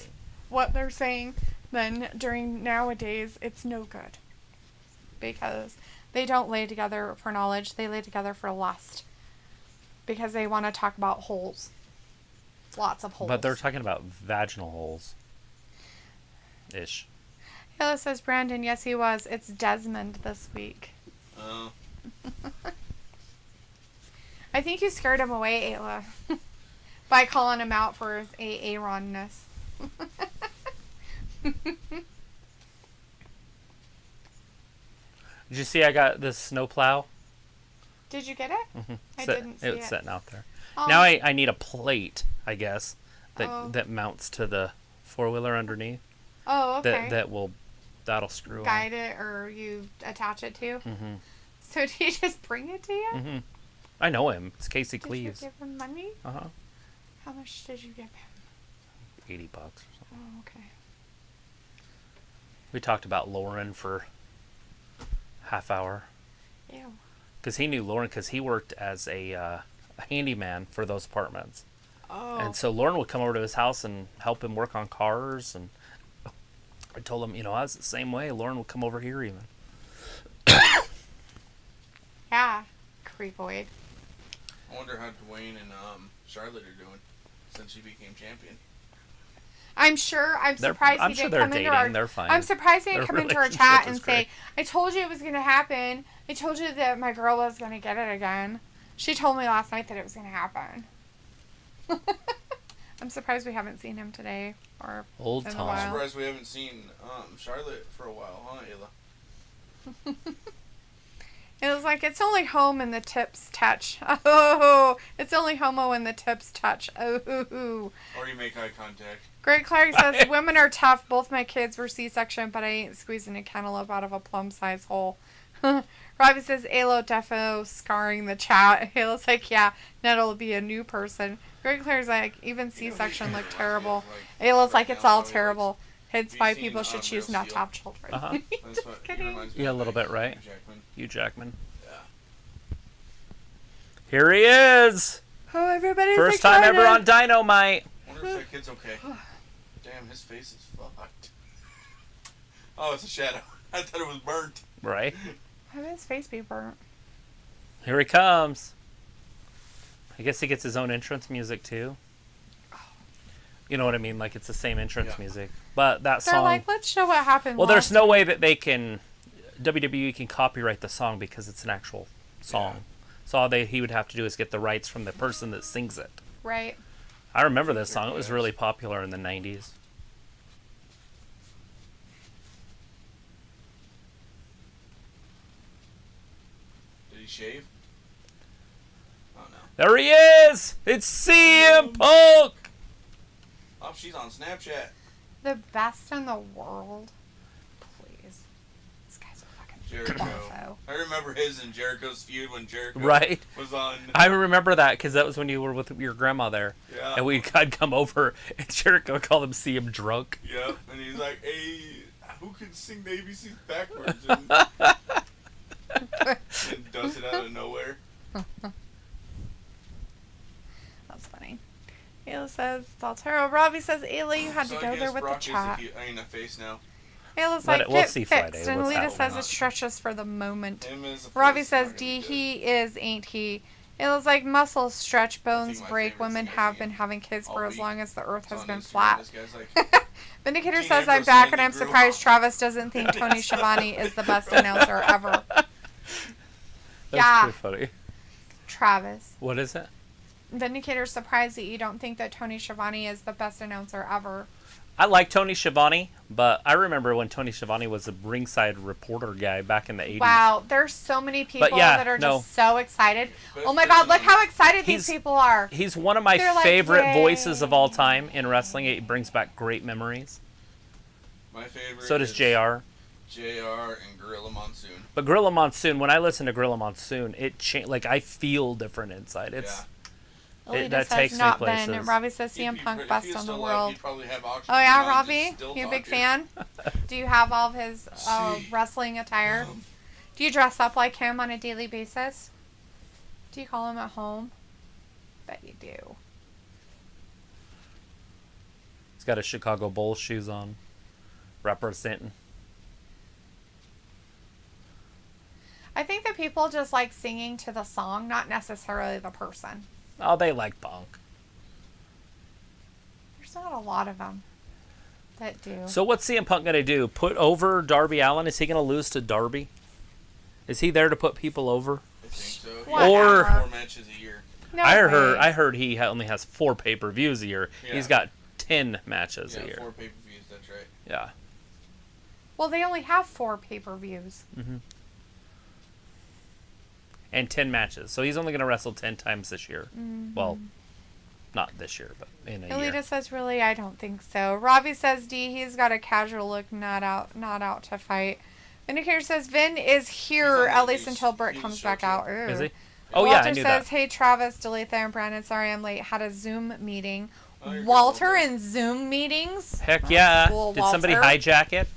What they're saying, then, during nowadays, it's no good. Because they don't lay together for knowledge. They lay together for lust. Because they want to talk about holes. Lots of holes. But they're talking about vaginal holes. Ish. Hilla says, Brandon, yes he was. It's Desmond this week. Oh. I think you scared him away, Ayla. By calling him out for his Aaron-ness. Did you see I got this snowplow? Did you get it? Mm-hmm. I didn't see it. It's sitting out there. Oh. Now I need a plate, I guess, that Oh. that mounts to the four-wheeler underneath. Oh, okay. That'll screw Guide it or you attach it to? Mm-hmm. So do you just bring it to you? Mm-hmm. I know him. It's Casey Did Cleves. you give him money? Uh-huh. How much did you give him? $80 or something. Oh, okay. We talked about Lauren for half hour. Ew. Because he knew Lauren because he worked as a handyman for those apartments. Oh. And so Lauren would come over to his house and help him work on cars. And I told him, I was the same way. Lauren would come over here even. Yeah. Creepoid. I wonder how Dwayne and Charlotte are doing since she became champion. I'm surprised he didn't come into our... They're fine. I'm surprised he didn't come into our relationship chat is and say, I told you it was going to happen. I told you that my girl was going to get it again. She told me last night that it was going to happen. I'm surprised we haven't seen him today or Old in a Tom. while. I'm surprised we haven't seen Charlotte for a while, huh, Ayla? It was like, it's only home and the tips touch. Oh, it's only homo when the tips touch. Oh. Or you make eye contact. Greg Clark says, women are tough. Both my kids were C-section, but I ain't squeezing a cantaloupe out of a plum-sized hole. Robbie says, Alo defo scarring the chat. Halo's like, yeah, Net'll be a new person. Greg Clark's like, even C-section looked terrible. Alo's like, it's all terrible. Hence why people should choose not to have children. Uh-huh. That's what he reminds me Yeah, a of, little bit, right? Hugh Jackman. Hugh Jackman. Yeah. Here he is. Oh, everybody's First excited. time ever on Dynamite. Wonder if that kid's okay. Damn, his face is fucked. Oh, it's a shadow. I thought it was burnt. Right. How did his face be burnt? Here he comes. I guess he gets his own entrance music too. You know what I mean? Like it's the same entrance music. But that They're song... like, let's show what happened. Well, there's no way that they can... WWE can copyright the song because it's an actual song. Yeah. So all he would have to do is get the rights from the person that sings it. Right. I remember this song. It was really popular in the 90s. Did he shave? Oh, no. There he is! It's CM Punk! Oh, she's on Snapchat. The best in the world. Please. This guy's a fucking Jericho. buffo. I remember his and Jericho's feud when Jericho Right. was on. I remember that because that was when you were with your grandma there. Yeah. And I'd come over and Jericho would call him CM Drunk. Yep. And he's like, hey, who can sing the ABCs backwards? And does it out of nowhere. That's funny. Ayla says, it's all terrible. Robbie says, Ayla, you had So to I go guess there with Brock the chat. is a face now. Ayla's But like, we'll get see fixed. Friday And what's Alita says happening. it's stretches for the moment. Him as a Robbie face says, is not D, gonna be good. he is, ain't he? Ayla's like, muscles stretch, bones my break. favorite Women thing I've have seen been having kids all for as week. long as the earth It's has on been Instagram. flat. This guy's like, Vindicator Dean says, I'm Ambrose back and finally I'm grew surprised up. Travis doesn't think Tony Schiavone is the best announcer ever. That's Yeah. pretty funny. Travis. What is it? Vindicator's surprised that you don't think that Tony Schiavone is the best announcer ever. I like Tony Schiavone, but I remember when Tony Schiavone was a ringside reporter guy back in the 80s. Wow, there's so many people yeah, that are no. just so excited. But Oh my god, look how excited He's- these people are. He's one of my They're like, favorite "Yay." voices of all time in wrestling. It brings back great memories. my favorite. So does is JR. JR and Gorilla Monsoon. But Gorilla Monsoon, when I listen to Gorilla Monsoon, like I feel different inside. It's Alita that says takes me not been. places. Robbie says He'd CM be Punk if best he was on the still alive, world. he'd probably have oxygen Oh yeah, on, just Robbie, still you a big talking. fan? Do you have all of his See. wrestling attire? Do you dress up like him on a daily basis? Do you call him at home? Bet you do. He's got his Chicago Bulls shoes on. Representing. I think that people just like singing to the song, not necessarily the person. Oh, they like punk. There's not a lot of them that do. So what's CM Punk going to do? Put over Darby Allin? Is he going to lose to Darby? Is he there to put people over? I think so. He Whatever. has 4 matches a year. No I way. heard he only has 4 pay-per-views a year. Yeah. He's got 10 matches Yeah, a year. 4 pay-per-views, that's right. Yeah. Well, they only have 4 pay-per-views. And 10 matches. So he's only going to wrestle 10 times this year. Mm-hmm. Well, not this year, but in a Alita year. says, really, I don't think so. Robbie says, D, he's got a casual look, not out to fight. Vindicator says, Vin is here, He's on at the least news- until Britt news comes show, back too. out. Ooh. Is he? Oh, Walter yeah, I knew says, that. hey, Travis, Deletha, and Brandon, sorry I'm late. Had a Zoom meeting. Oh, you're good, Walter Walter. in Zoom meetings? Heck That's yeah. cool, Did somebody Walter. hijack it?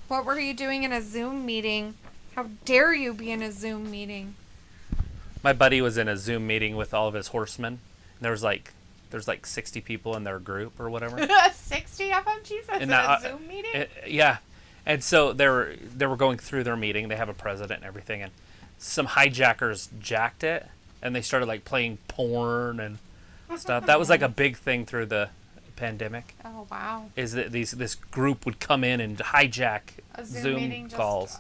What were you doing in a Zoom meeting? How dare you be in a Zoom meeting? My buddy was in a Zoom meeting with all of his horsemen. And there's like 60 people in their group or whatever. 60 of them? Jesus, And in that- a Zoom meeting? Yeah. And so they were going through their meeting. They have a president and everything. And some hijackers jacked it. And they started like playing porn and stuff. That was like a big thing through the pandemic. Oh, wow. Is that this group would come in and hijack A Zoom Zoom meeting just- calls.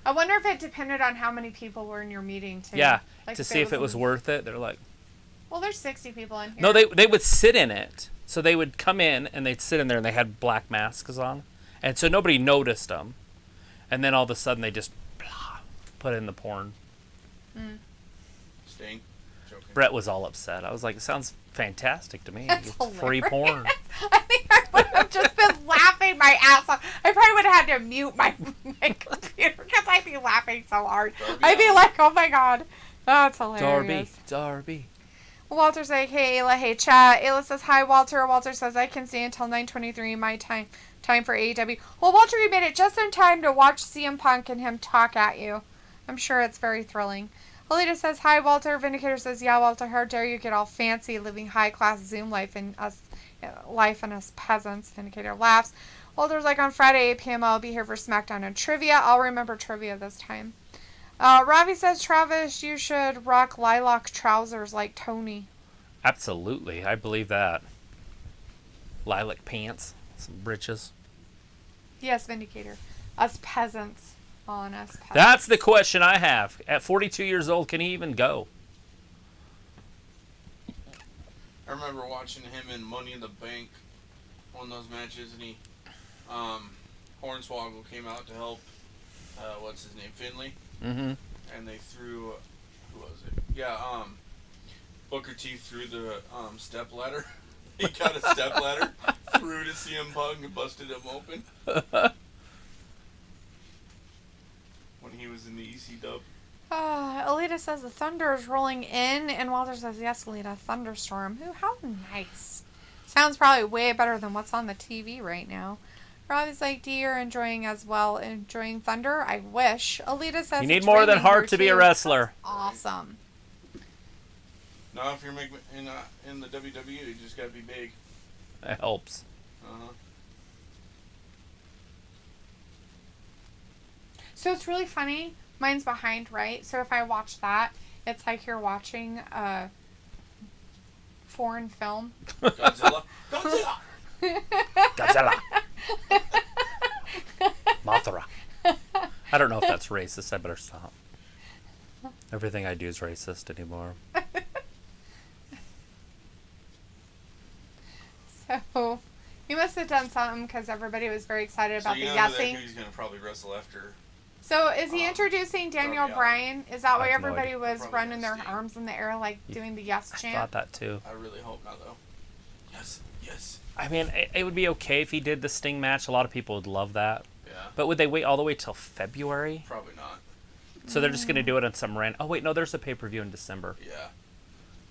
I wonder if it depended on how many people were in your meeting, too. Yeah, Like to see if it was a- worth it. They're like, Well, there's 60 people in here. no, they would sit in it. So they would come in and they'd sit in there and they had black masks on. And so nobody noticed them. And then all of a sudden they just blah, put in the porn. Sting. Joking. Brett was all upset. I was like, it sounds fantastic to me. That's It's free hilarious. porn. I think I would have just been laughing my ass off. I probably would have had to mute my computer because I'd be laughing so hard. Darby I'd be Allin. like, oh my god. That's hilarious. Darby. Walter's like, hey, Ayla, hey, chat. Ayla says, hi, Walter. Walter says, I can stay until 9:23 my time for AEW. Well, Walter, you made it just in time to watch CM Punk and him talk at you. I'm sure it's very thrilling. Alita says, hi, Walter. Vindicator says, yeah, Walter, how dare you get all fancy living high-class Zoom life and us peasants. Vindicator laughs. Walter's like, on Friday, 8 p.m., I'll be here for SmackDown and trivia. I'll remember trivia this time. Ravi says, Travis, you should rock lilac trousers like Tony. Absolutely. I believe that. Lilac pants. Some breeches. Yes, Vindicator. Us peasants. On us peasants. That's the question I have. At 42 years old, can he even go? I remember watching him in Money in the Bank, one of those matches, and Hornswoggle came out to help, what's his name, Finley, Mm-hmm. and they threw, who was it? Yeah, Booker T threw the step ladder. He got a step ladder, threw to CM Punk and busted him open. When he was in the EC dub. Alita says the thunder is rolling in, and Walter says, yes, Alita, thunderstorm. Ooh, how nice. Sounds probably way better than what's on the TV right now. Robbie's like, D, you're enjoying as well. Enjoying thunder? I wish. Alita says, You need it's more than raining heart here, to be a too. wrestler. Awesome. Now, if you're making in the WWE, you just gotta be big. That helps. Uh-huh. So it's really funny. Mine's behind, right? So if I watch that, it's like you're watching a foreign film. Godzilla. Godzilla! Godzilla. Mothra. I don't know if that's racist. I better stop. Everything I do is racist anymore. So you must have done something because everybody was very excited So about you the know that yesing. who's gonna probably wrestle after. So is he introducing Daniel Darby Allin. Bryan? Is that why I have no everybody idea. was Probably running their Sting. arms in the air like doing the yes I chant? thought that too. I really hope not, though. Yes, yes. I mean, it would be okay if he did the Sting match. A lot of people would love that. Yeah, But would they wait all the way till February? probably not. So they're just going to do it on some random... Oh, wait, no, there's a pay-per-view in December. Yeah.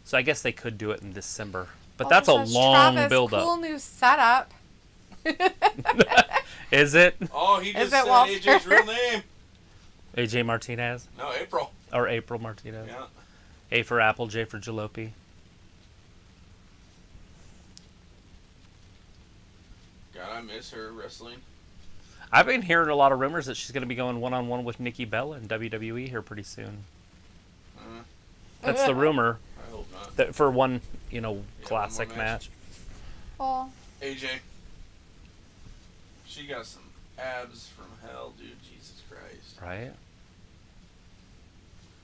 So I guess they could do it in December. But Walter that's a says, long Travis, build-up. Cool new setup. Is it? Oh, he Is just it said Walter? AJ's real name. AJ Martinez? No, April. Or April Martinez? Yeah. A for apple, J for jalopy. I miss her wrestling. I've been hearing a lot of rumors that she's going to be going one-on-one with Nikki Bella in WWE here pretty soon. That's the rumor. I hope not. That for one, classic one more match. match. Oh. AJ. She got some abs from hell, dude. Jesus Christ. Right?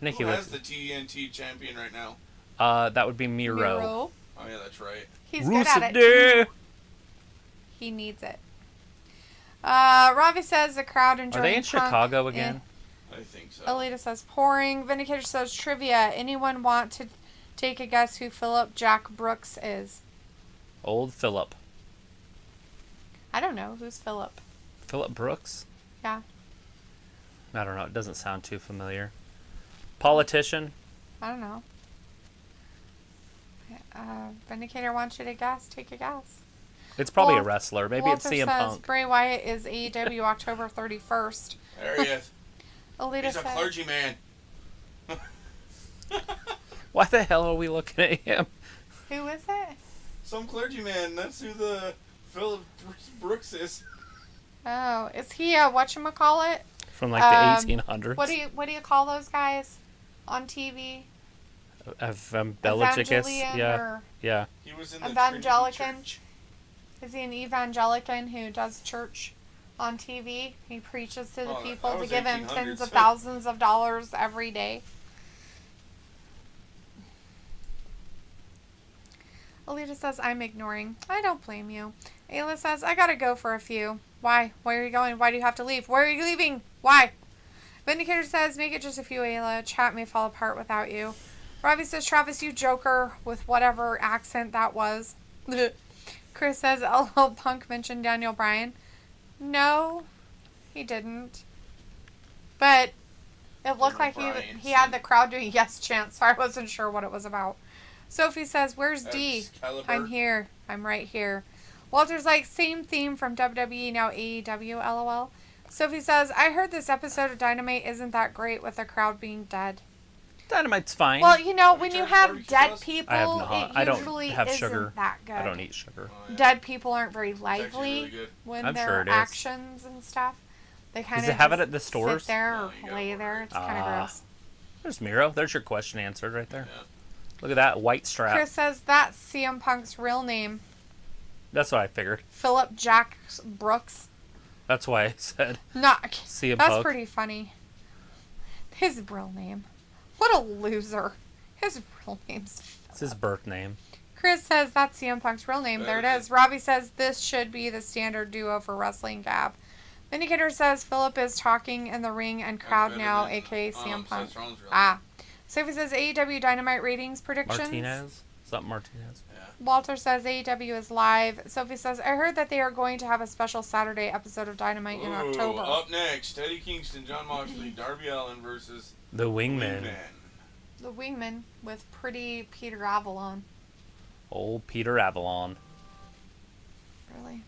Nikki Who has the TNT champion right now? that would be Miro. Oh, yeah, that's right. He's good at it. Rusev He needs it. Ravi says the crowd enjoying Are they in Punk Chicago again? I think so. Alita says pouring. Vindicator says trivia. Anyone want to take a guess who Philip Jack Brooks is? Old Philip. I don't know. Who's Philip? Philip Brooks? Yeah. I don't know. It doesn't sound too familiar. Politician? I don't know. Vindicator wants you to guess. Take a guess. It's probably a wrestler. Maybe Walter it's CM says Punk. Bray Wyatt is AEW October 31st. There he is. Alita He's a says, clergyman. Why the hell are we looking at him? who is it? Some clergyman. That's who the Philip Brooks is. Oh, is he a whatchamacallit? From like the 1800s? What do you call those guys on TV? Evangelicus? Evangelion Yeah. or Yeah. He was in the Evangelican? Trinity Church. Is he an evangelican who does church on TV? He preaches to the Oh, people that to was give him 1800s. tens of thousands of dollars every day. Alita says, I'm ignoring. I don't blame you. Ayla says, I gotta go for a few. Why? Where are you going? Why do you have to leave? Where are you leaving? Why? Vindicator says, make it just a few, Ayla. Chat may fall apart without you. Ravi says, Travis, you joker, with whatever accent that was. Chris says, LL Punk mentioned Daniel Bryan. No, he didn't. But it looked like he had the crowd doing yes chants, so I wasn't sure what it was about. Sophie says, where's D? Excalibur. I'm here. I'm right here. Walter's like, same theme from WWE, now AEW, LOL. Sophie says, I heard this episode of Dynamite isn't that great with the crowd being dead. Dynamite's fine. Well, when you have dead people, I have not. I it don't usually have isn't sugar. that good. I don't eat sugar. Oh, yeah. Dead people aren't very It's actually lively really good. when I'm their sure it is. actions and stuff. They kind Does of it have it at the stores? sit there No, or you gotta lay order there. it. It's kind of gross. There's Miro. There's your question answered right there. Yeah. Look at that white strap. Chris says that's CM Punk's real name, That's what I figured. Philip Jack Brooks. That's why I said Not. CM That's Punk. pretty funny. His real name. What a loser. His real name's It's his birth name. Chris says that's CM Punk's real name. There it is. Robbie says this should be the standard duo for Wrestling Gab. Vindicator says Philip is talking in the ring and crowd better now, than, aka CM Punk. Seth Rollins' real Ah. Sophie says AEW Dynamite ratings predictions. Martinez? Something Martinez. Yeah. Walter says AEW is live. Sophie says, I heard that they are going to have a special Saturday episode of Dynamite in Ooh, October. Up next, Eddie Kingston, John Moxley, Darby Allin versus The Wingman. Wingman. The Wingman with pretty Peter Avalon. Old Peter Avalon. Really?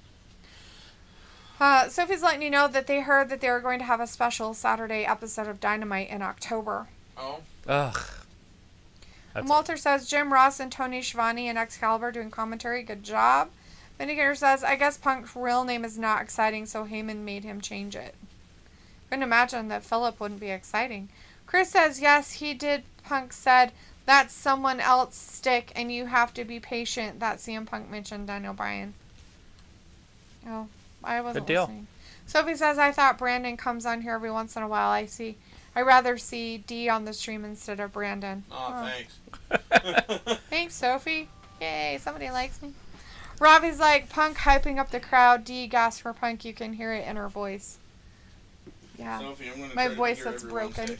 Sophie's letting you know that they heard that they were going to have a special Saturday episode of Dynamite in October. Oh, Ugh. And Walter says Jim Ross and Tony Schiavone and Excalibur doing commentary. Good job. Vindicator says, I guess Punk's real name is not exciting, so Heyman made him change it. Couldn't imagine that Philip wouldn't be exciting. Chris says, yes, he did. Punk said, that's someone else's stick, and you have to be patient. That CM Punk mentioned Daniel Bryan. Oh, I wasn't Good deal. listening. Sophie says, I thought Brandon comes on here every once in a while. I rather see D on the stream instead of Brandon. oh, thanks. Thanks, Sophie. Yay, somebody likes me. Robbie's like, Punk hyping up the crowd. D gas for Punk. You can hear it in her voice. Yeah. Sophie, I'm gonna My try to be voice here that's every broken. Wednesday.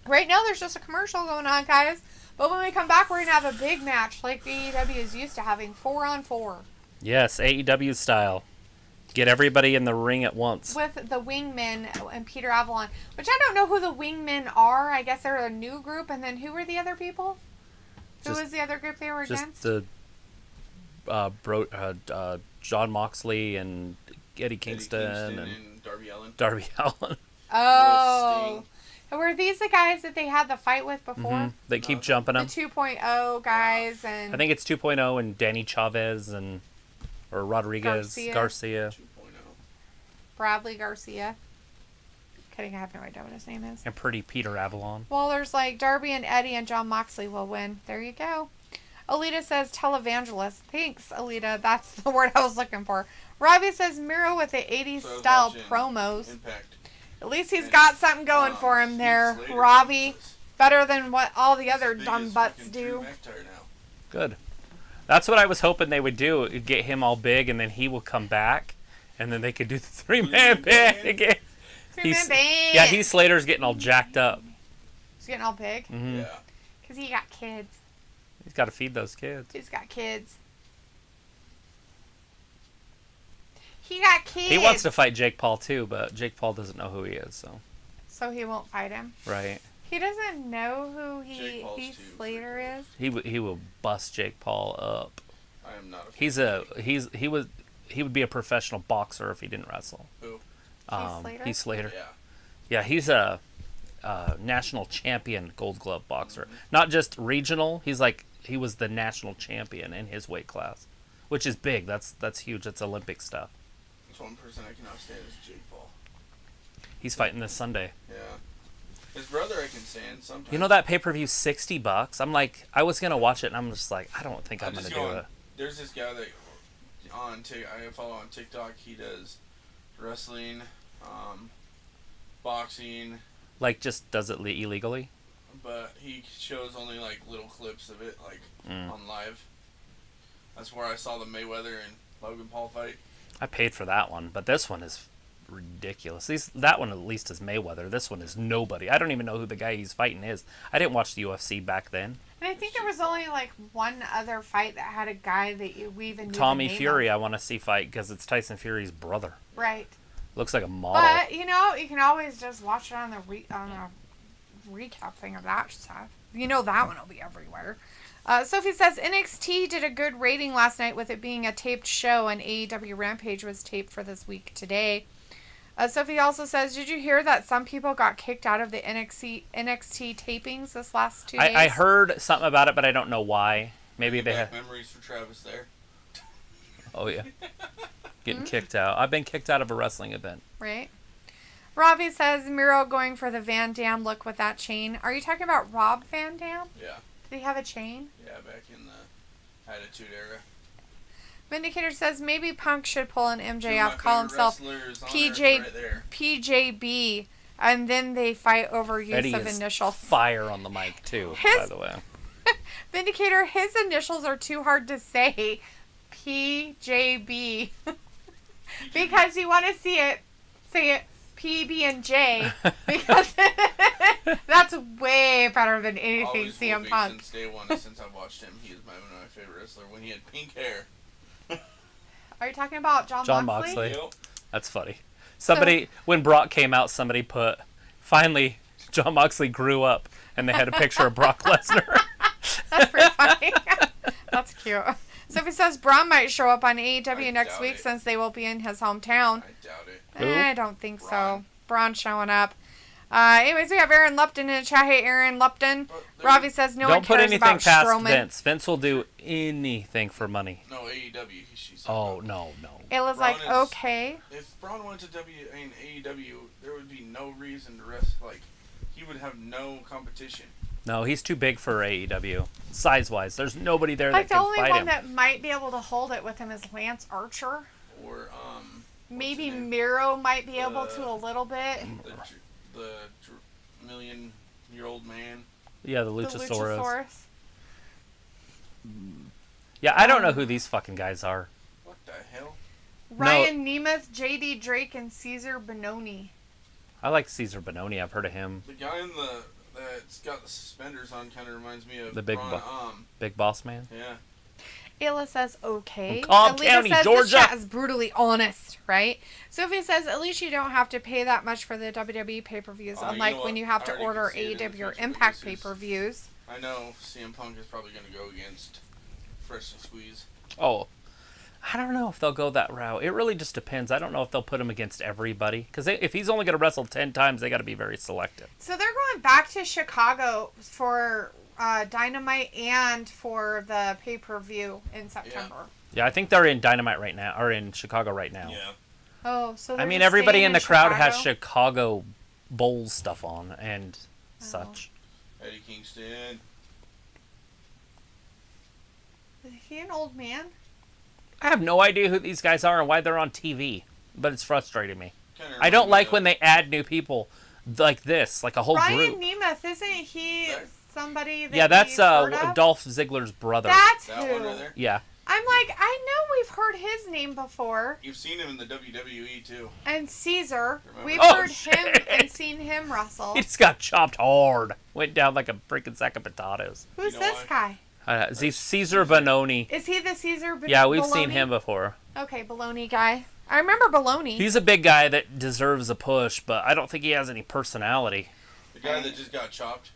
Right now, there's just a commercial going on, guys. But when we come back, we're going to have a big match like AEW is used to having, 4-on-4. Yes, AEW style. Get everybody in the ring at once. With the Wingmen and Peter Avalon. Which I don't know who the Wingmen are. I guess they're a new group. And then who were the other people? Who was the other group they were against? Just the John Moxley and Eddie Kingston, and Darby Allin. Darby Allin. Oh. Sting. Were Are these the guys that they had the fight with before? They keep jumping The them. 2.0 guys and I think it's 2.0 and Danny Chavez or Rodriguez Garcia. 2.0. Bradley Garcia. Kidding, I have no idea what his name is. And pretty Peter Avalon. Well, there's like Darby and Eddie and John Moxley will win. There you go. Alita says televangelist. Thanks, Alita. That's the word I was looking for. Robbie says Miro with the 80s So I was style watching promos. Impact. At least he's got something going for him there, Heath Slater Robbie. is Better than what all the other big dumb as butts freaking do. Drew McIntyre now. Good. That's what I was hoping they would do. Get him all big, and then he will come baback, and then they could do the three-man band again. Three-man band. Yeah, Heath Slater's getting all jacked up. He's getting all big. Mm-hmm. Yeah. Because he got kids. He's got to feed those kids. He's got kids. He got kids. He wants to fight Jake Paul too, but Jake Paul doesn't know who he is, So he won't fight him. right. He doesn't know who Jake Paul's Heath too Slater freaking is. He will bust Jake Paul up. I am not a He would be a professional boxer if he didn't wrestle. Who? Slater? Heath Slater. Yeah. Yeah, he's a national champion Gold Glove boxer. Not just regional. He was the national champion in his weight class, which is big. That's huge. That's Olympic stuff. That's one person I cannot stand is Jake Paul. He's fighting this Sunday. Yeah. His brother I can stand sometimes. You know that pay-per-view $60? I'm like, I was gonna watch it, and I'm just like, I don't think I'm gonna do it. There's this guy that I follow on TikTok. He does wrestling, boxing, Like, just does it illegally? but he shows only like little clips of it, like on live. That's where I saw the Mayweather and Logan Paul fight. I paid for that one, but this one is ridiculous. That one at least is Mayweather. This one is nobody. I don't even know who the guy he's fighting is. I didn't watch the UFC back then. And I think there was only like one other fight that had a guy that we even knew Tommy the name Fury, of. I want to see fight because it's Tyson Fury's brother. Right. Looks like a model. But you know, you can always just watch it on the recap thing of that stuff. You know that one will be everywhere. Sophie says NXT did a good rating last night with it being a taped show, and AEW Rampage was taped for this week today. Sophie also says, did you hear that some people got kicked out of the NXT tapings this last 2 days? I heard something about it, but I don't know why. Maybe they had memories for Travis there. Oh yeah, getting kicked out. I've been kicked out of a wrestling event. Right. Robbie says Miro going for the Van Dam look with that chain. Are you talking about Rob Van Dam? Yeah. Did he have a chain? Yeah, back in the Attitude Era. Vindicator says maybe Punk should pull an Two of MJF, my call favorite himself wrestlers on PJ Earth right there. PJB, and then they fight over use Eddie of is initials. fire on the mic too, by the way. Vindicator, his initials are too hard to say. PJB. Because you want to say it PB and J, because that's way better than anything Always will CM be Punk. since day one, since I've watched him. He is one of my favorite wrestler when he had pink hair. Are you talking about John Moxley? Yep. That's funny. When Brock came out, somebody put, finally, John Moxley grew up, and they had a picture of Brock Lesnar. That's pretty funny. That's cute. Sophie says Braun might show up on AEW I next doubt week it. since they will be in his hometown. I doubt it. Who? I don't think so. Braun. Braun showing up. Anyways, we have Aaron Lupton in the chat. Hey, Aaron Lupton. Robbie says no one Don't put cares anything about past Strowman. Vince. Vince will do anything for money. No, AEW. She's Oh, no. It was Braun like, is- okay. If Braun went to AEW, there would be no reason to wrestle. Like, he would have no competition. No, he's too big for AEW. Size-wise, there's nobody there Like that the can only fight one him. that might be able to hold it with him is Lance Archer. Or, Maybe his name? Miro might be able to a little bit. the million-year-old man. Yeah, the The Luchasaurus. Luchasaurus. Yeah, I don't know who these fucking guys are. What the hell? Ryan Nemeth, JD Drake, and Caesar Bononi. I like Caesar Bononi. I've heard of him. The guy that's got the suspenders on kind of reminds me of The big Braun. Big Boss Man. Yeah. Ayla says, okay. From Cobb Alita County, says Georgia. the chat is brutally honest, right? Sophie says, at least you don't have to pay that much for the WWE pay-per-views, Oh, you unlike know when what? you have I to already order can see it in the AEW or future Impact releases. pay-per-views. I know CM Punk is probably going to go against Fresh and Squeeze. Oh, I don't know if they'll go that route. It really just depends. I don't know if they'll put him against everybody. Because if he's only going to wrestle 10 times, they got to be very selective. So they're going back to Chicago for Dynamite and for the pay-per-view in September. Yeah, I think they're in Dynamite right now, or in Chicago right now. Yeah. Oh, so I mean, everybody in the crowd has Chicago Bulls stuff on and such. Eddie Kingston. Is he an old man? I have no idea who these guys are and why they're on TV, but it's frustrating me. I don't like when they add new people like this, like a whole Ryan group. Nemeth, isn't he somebody that that's heard of? Dolph Ziggler's brother. That's That who. one right there? Yeah. I'm like, I know we've heard his name before. You've seen him in the WWE too. And Caesar. We've Oh, heard him and seen him wrestle. He just got chopped hard. Went down like a freaking sack of potatoes. Who's You know this guy? Caesar Bononi. Is he the Caesar Yeah, we've Baloney? seen him before. Okay, Baloney guy. I remember Baloney. He's a big guy that deserves a push, but I don't think he has any personality. The guy that just got chopped.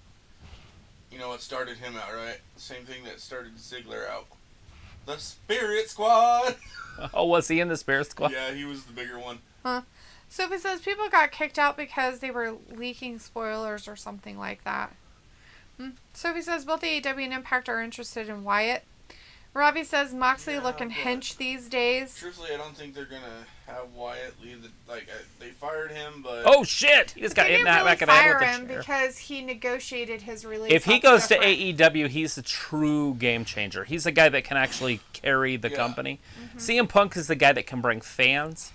You know what started him out, right? The same thing that started Ziggler out. The Spirit Squad. Oh, was he in the Spirit Squad? Yeah, he was the bigger one. Huh. Sophie says people got kicked out because they were leaking spoilers or something like that. Sophie says both AEW and Impact are interested in Wyatt. Robbie says Moxley looking hench these days. Truthfully, I don't think they're gonna have Wyatt leave the they fired him, but Oh shit! He just got They hit in didn't that really back of the head fire with him the chair. because he negotiated his release. If he That's goes to different. AEW, he's the true game changer. He's the guy that can actually carry the company. CM Punk is the guy that can bring fans,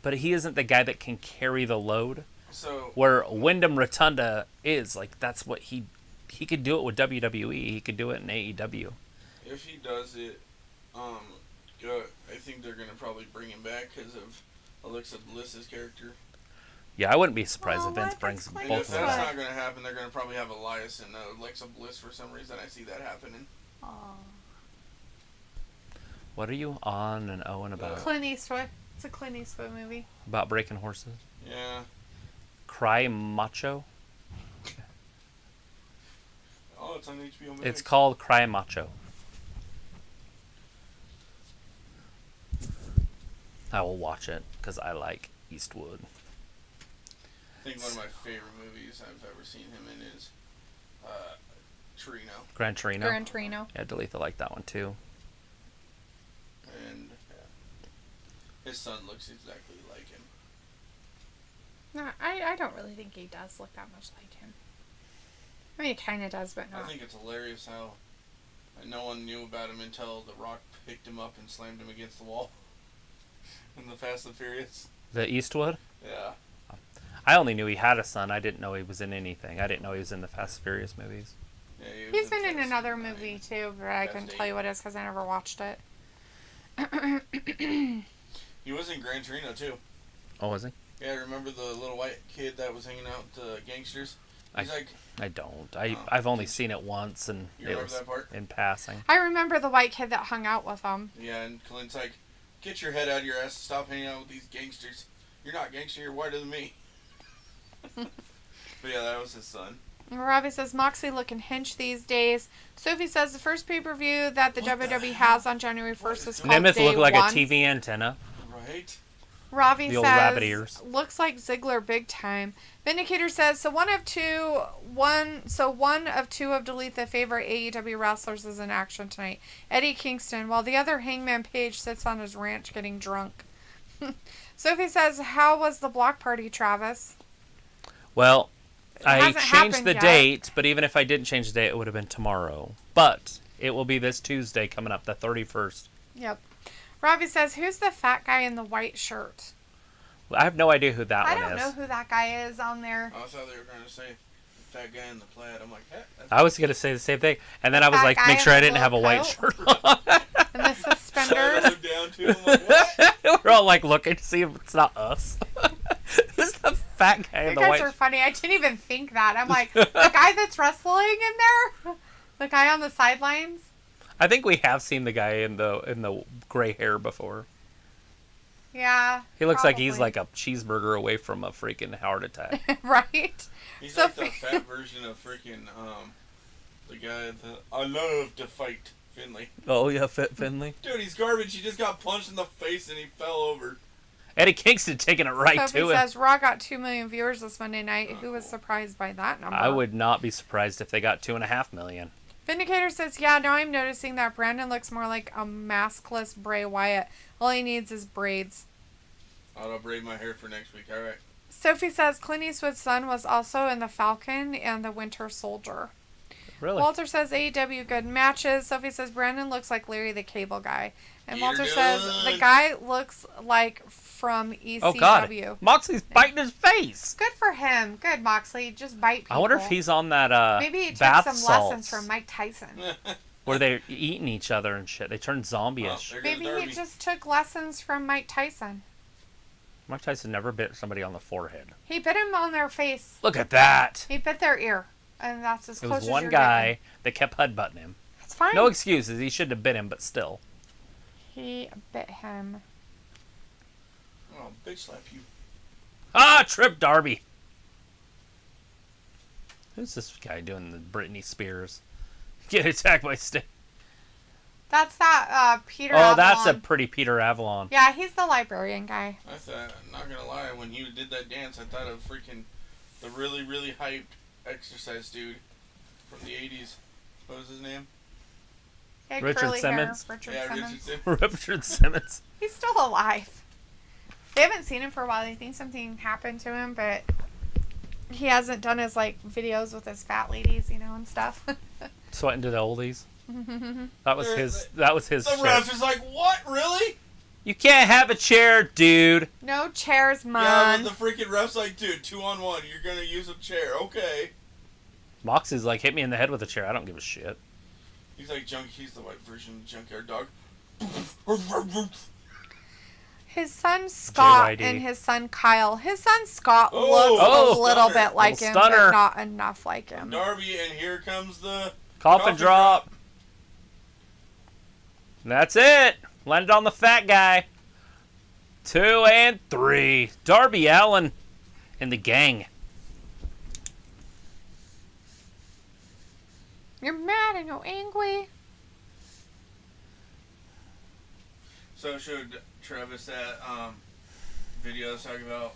but he isn't the guy that can carry the load. so Where Wyndham Rotunda is, like, that's what he could do it with WWE. He could do it in AEW. if he does it, I think they're gonna probably bring him back because of Alexa Bliss's character. Yeah, I wouldn't be surprised Oh, if Vince what? brings That's quite And if both of them that's back. not gonna happen, they're gonna probably have Elias and Alexa Bliss for some reason. I see that happening. What are you on and Owen about? Clint Eastwood. It's a Clint Eastwood movie. About breaking horses? Yeah. Cry Macho? Oh, it's on HBO Max. It's called Cry Macho. I will watch it because I like Eastwood. I think one of my favorite movies I've ever seen him in is Torino. Gran Torino. Gran Torino. Yeah, Delitha liked that one too. And his son looks exactly like him. No, I don't really think he does look that much like him. I mean, he kind of does, but I not. think it's hilarious how no one knew about him until The Rock picked him up and slammed him against the wall in the Fast and Furious. The Eastwood? Yeah. I only knew he had a son. I didn't know he was in anything. I didn't know he was in the Fast and Furious movies. Yeah, he was He's been in Fast another 9. movie too, but I couldn't Fast tell you what it is because I never watched it. He was in Gran Torino too. Oh, was he? Yeah, remember the little white kid that was hanging out with the gangsters? He's like, I don't. I've only seen it once, and You it remember was that part? in passing. I remember the white kid that hung out with him. yeah, and Clint's like, get your head out of your ass and stop hanging out with these gangsters. You're not gangster, you're whiter than me. But yeah, that was his son. Robbie says Moxley looking hench these days. Sophie says the first pay-per-view that the WWE has on January 1st is called Nemeth Day looked like One. a TV antenna. Right? Robbie The old says, rabbit ears. looks like Ziggler big time. Vindicator says, one of two of Delitha's favorite AEW wrestlers is in action tonight. Eddie Kingston, while the other Hangman Page sits on his ranch getting drunk. Sophie says, how was the block party, Travis? Well, I hasn't changed happened the yet. date, but even if I didn't change the date, it would have been tomorrow. But it will be this Tuesday coming up, the 31st. Yep. Robbie says, who's the fat guy in the white shirt? I have no idea who that I one don't is. know who that guy is on there. I thought they were going to say the fat guy in the plaid. I'm like, hey, that's I was going to say the same thing. And then I was Fat like, guy make in sure I the didn't have a little white coat. shirt on. And the I suspenders. looked down to him. I'm like, what? We're all like looking to see if it's not us. Who's the fat guy in You the guys white are funny. I didn't even think that. I'm like, the guy that's wrestling in there? The guy on the sidelines? I think we have seen the guy in the gray hair before. Yeah. He looks like he's probably. like a cheeseburger away from a freaking heart attack. Right? He's So like the fat version of freaking, the guy that I love to fight Finley. Oh, yeah, Fit Finley. Dude, he's garbage. He just got punched in the face and he fell over. Eddie Kingston taking it right Sophie to him. says Raw got 2 million viewers this Monday night. Who was surprised by that number? I would not be surprised if they got 2.5 million. Vindicator says, yeah, now I'm noticing that Brandon looks more like a maskless Bray Wyatt. All he needs is braids. I'll braid my hair for next week. All right. Sophie says Clint Eastwood's son was also in The Falcon and The Winter Soldier. Really? Walter says AEW good matches. Sophie says Brandon looks like Larry the Cable Guy. And You're Walter good. says the guy looks like from ECW. Oh, God. Moxley's biting his face. Good for him. Good, Moxley. Just bite people. I wonder if he's on that Maybe he took bath some salts lessons from Mike Tyson. where they're eating each other and shit. They turn zombie-ish. There goes Maybe Darby. he just took lessons from Mike Tyson. Mike Tyson never bit somebody on the forehead. He bit him on their face. Look at that. He bit their ear. And that's as It close was as one you're guy getting. that kept headbutting him. It's fine. No excuses. He shouldn't have bit him, but still. He bit him. Oh, bitch slap you. Ah, Trip Darby. Who's this guy doing the Britney Spears? Get attacked by Stick. That's that Peter Oh, Avalon. that's a pretty Peter Avalon. Yeah, he's the librarian guy. I thought, I'm not gonna lie, when you did that dance, I thought of freaking the really, really hyped exercise dude from the 80s. What was his name? He had Richard curly Simmons? Hair. Richard Yeah, Simmons. Richard Simmons. Richard Simmons. He's still alive. They haven't seen him for a while. They think something happened to him, but he hasn't done his like videos with his fat ladies, you know, and stuff. Sweating to the oldies. That was his. That was his. The shit. ref is like, what? Really? You can't have a chair, dude. No chairs, Yeah, man. but the freaking ref's like, dude, 2-on-1. You're gonna use a chair. Okay. Moxie's like, hit me in the head with a chair. I don't give a shit. He's like he's the white version of Junkyard Dog. His son Scott JYD. and his son Kyle. His son Scott Oh, looks oh, a little stunner. bit like Little him, stunner. but not enough like him. Darby, and here comes the Coffin drop. That's it. Landed on the fat guy. 2 and 3. Darby Allin and the gang. You're mad and you're angry. So showed Travis that video I was talking about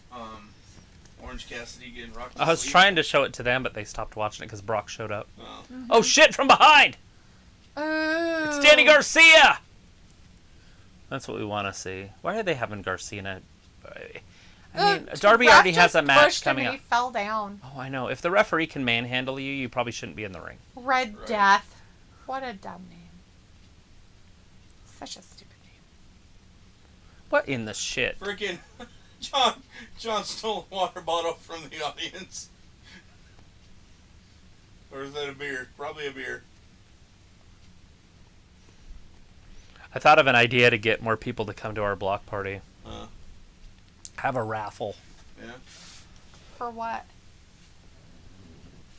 Orange Cassidy getting rocked to I was sleep. trying to show it to them, but they stopped watching it because Brock showed up. Oh. Oh shit! From behind. It's Danny Garcia. That's what we want to see. Why are they having Garcia in it? I mean, Darby ref already has just a match pushed him coming and up. He fell down. Oh, I know. If the referee can manhandle you, you probably shouldn't be in the ring. Red Right. Death. What a dumb name. Such a stupid name. What in the shit? Freaking John stole a water bottle from the audience. Or is that a beer? Probably a beer. I thought of an idea to get more people to come to our block party. Have a raffle. Yeah. For what?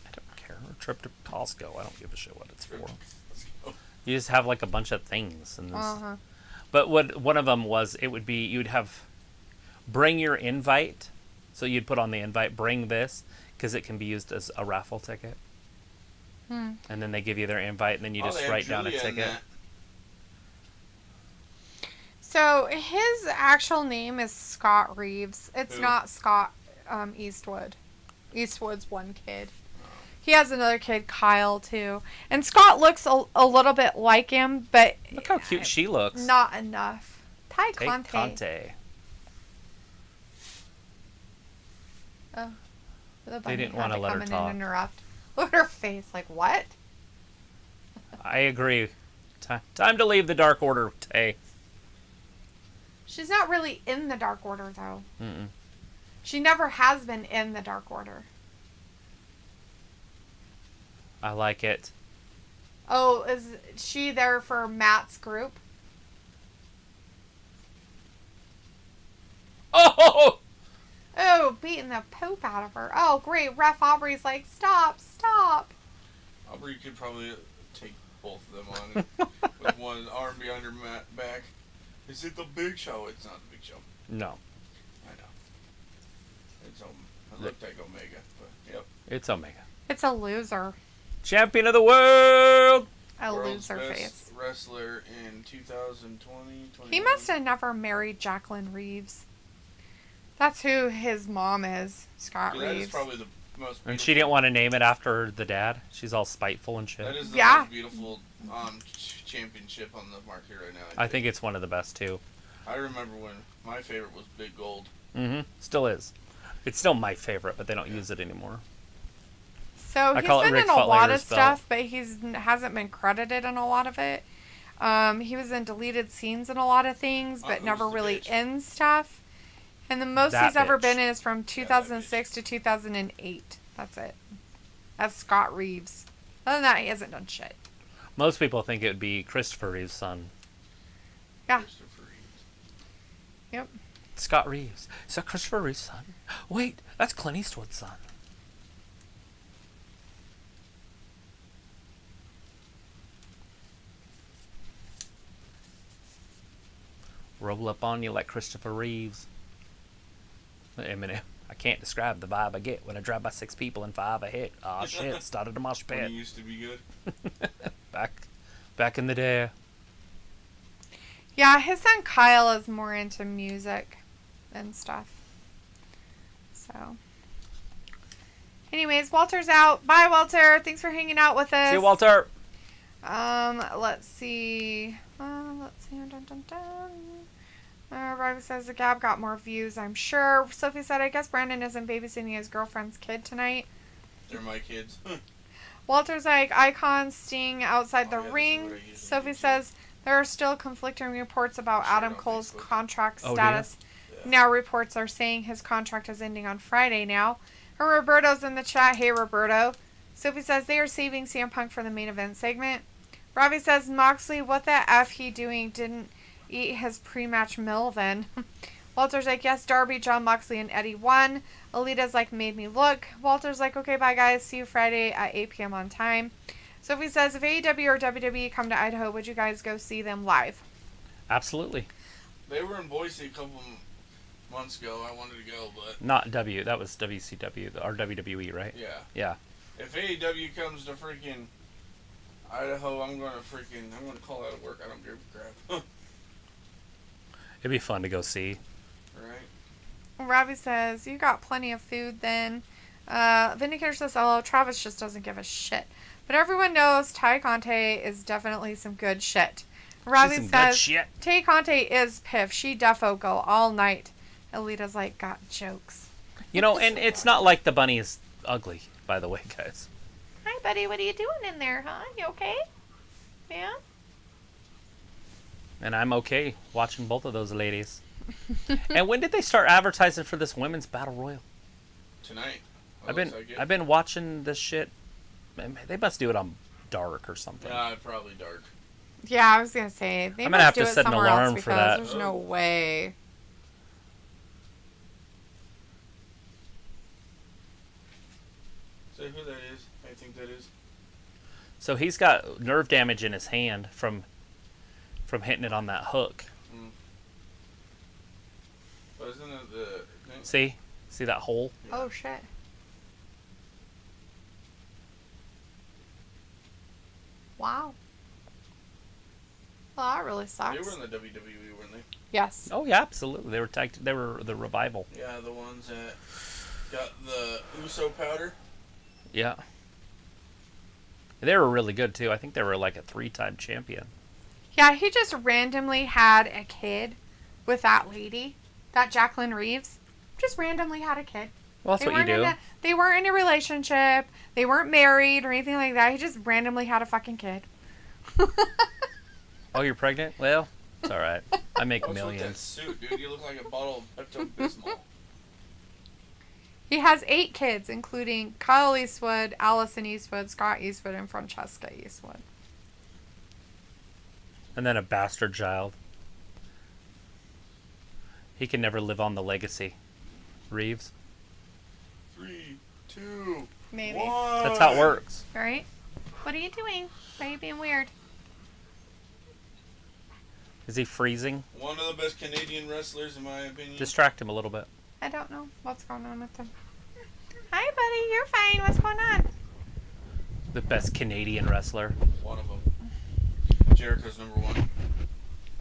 I don't care. A trip to Costco. I don't give a shit what it's for. Let's go. You just have like a bunch of things. And Uh-huh. But what one of them was, it would be, you'd have, bring your invite. So you'd put on the invite, bring this, because it can be used as a raffle ticket. And then they give you their invite, and then you Oh, just they have write down a Julia in ticket. that. So his actual name is Scott Reeves. It's Who? not Scott Eastwood. Eastwood's one kid. He has another kid, Kyle, too. And Scott looks a little bit like him, but Look how cute she looks. not enough. Ty Take Conte. Conte. Oh, the They bunny didn't had wanna to let her come in talk. and interrupt. Look at her face. Like, what? I agree. Time to leave the Dark Order, Tay. She's not really in the Dark Order, though. Mm-mm. She never has been in the Dark Order. I like it. Oh, is she there for Matt's group? Oh! Oh, beating the poop out of her. Oh, great. Ref Aubrey's like, stop, stop. Aubrey could probably take both of them on with one arm behind her back. Is it the Big Show? It's not the Big Show. No, I know. It looked like Omega, but yep. it's Omega. It's a loser. Champion of the world! A World's loser best face. wrestler in 2020. He must have never married Jacqueline Reeves. That's who his mom is, Scott That Reeves. is probably the most beautiful. And she didn't want to name it after the dad. She's all spiteful and shit. That is the Yeah. most beautiful championship on the market right now. I think it's one of the best too. I remember when my favorite was Big Gold. Mm-hmm. Still is. It's still my favorite, but they don't use it anymore. So he's call it been Ric in a lot of Flair's stuff, but hasn't been credited in a lot of it. He was in deleted scenes in a lot of things, but Who's never the really bitch? in stuff. And the most That he's ever bitch. been in is from 2006 to 2008. That's it. That's Scott Reeves. Other than that, he hasn't done shit. Most people think it would be Christopher Reeve's son. Yeah. Christopher Reeves. Yep. Scott Reeves. Is that Christopher Reeve's son? Wait, that's Clint Eastwood's son. Roll up on you like Christopher Reeves. Eminem. I can't describe the vibe I get when I drive by 6 people and 5 I hit. Aw shit, started a mosh When pit. he used to be good. Back in the day. Yeah, his son Kyle is more into music and stuff. So. Anyways, Walter's out. Bye, Walter. Thanks for hanging out with us. See you, Walter. Let's see. Dun, dun, dun. Robbie says the Gab got more views, I'm sure. Sophie said, I guess Brandon isn't babysitting his girlfriend's kid tonight. They're my kids. Walter's like, Icon Sting outside the Oh, yeah, this is ring. what I usually Sophie do, too. says, there are still conflicting reports about Share it Adam on Cole's Facebook. contract Oh, status. Yeah. Now reports are saying his contract is ending on Friday now. And Roberto's in the chat. Hey, Roberto. Sophie says they are saving CM Punk for the main event segment. Robbie says, Moxley, what the F he doing? Didn't eat his pre-match meal then. Walter's like, yes, Darby, John Moxley, and Eddie won. Alita's like, made me look. Walter's like, okay, bye guys. See you Friday at 8 p.m. on time. Sophie says, if AEW or WWE come to Idaho, would you guys go see them live? Absolutely. They were in Boise a couple months ago. I wanted to go, but Not W. That was WCW or WWE, right? yeah. Yeah. If AEW comes to freaking Idaho, I'm gonna call out of work. I don't give a crap. It'd be fun to go see. Right? Robbie says, you got plenty of food then. Vindicator says, oh, Travis just doesn't give a shit. But everyone knows Ty Conte is definitely some good shit. Robbie Some good says, shit. Tay Conte is piff. She defo go all night. Alita's like, got jokes. You know, and it's not like the bunny is ugly, by the way, guys. Hi, buddy. What are you doing in there, huh? You okay? Yeah? And I'm okay watching both of those ladies. And when did they start advertising for this women's battle royal? Tonight. I've been watching this shit. Man, they must do it on dark or something. Yeah, probably dark. Yeah, I was going to say. They I'm gonna must have to do it set an somewhere alarm else for because that. there's no way. Say who that is. I think that is. So he's got nerve damage in his hand from hitting it on that hook. But isn't it the thing? See that hole? Oh, shit. Wow. Well, that really sucks. They were in the WWE, weren't they? Yes. Oh yeah, absolutely. They were tagged. They were the revival. Yeah, the ones that got the Uso powder. Yeah. They were really good too. I think they were like a 3-time champion. Yeah, he just randomly had a kid with that lady, that Jacqueline Reeves. Just randomly had a kid. Well, that's what you do. They weren't in a relationship. They weren't married or anything like that. He just randomly had a fucking kid. Oh, you're pregnant? Well, it's all right. I make What's with that millions. suit, dude? You look like a bottle of Pepto-Bismol. He has 8 kids, including Kyle Eastwood, Allison Eastwood, Scott Eastwood, and Francesca Eastwood. And then a bastard child. He can never live on the legacy. Reeves. 3, 2, Maybe. 1. That's how it works. Right? What are you doing? Why are you being weird? Is he freezing? One of the best Canadian wrestlers, in my opinion. Distract him a little bit. I don't know what's going on with him. Hi, buddy. You're fine. What's going on? The best Canadian wrestler. One of them. Jericho's number 1.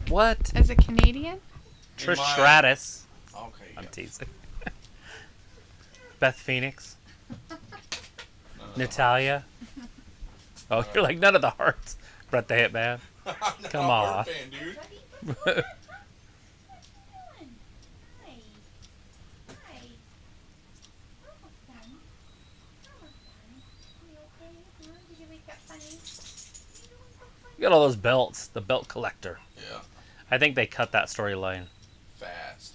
What? Is it Canadian? Trish Stratus. Okay. I'm teasing. Beth Phoenix. Natalia. Oh, you're like none of the hearts. Brett the Hitman. Come on. Fan, dude. You got all those belts. The belt collector. Yeah. I think they cut that storyline. Fast.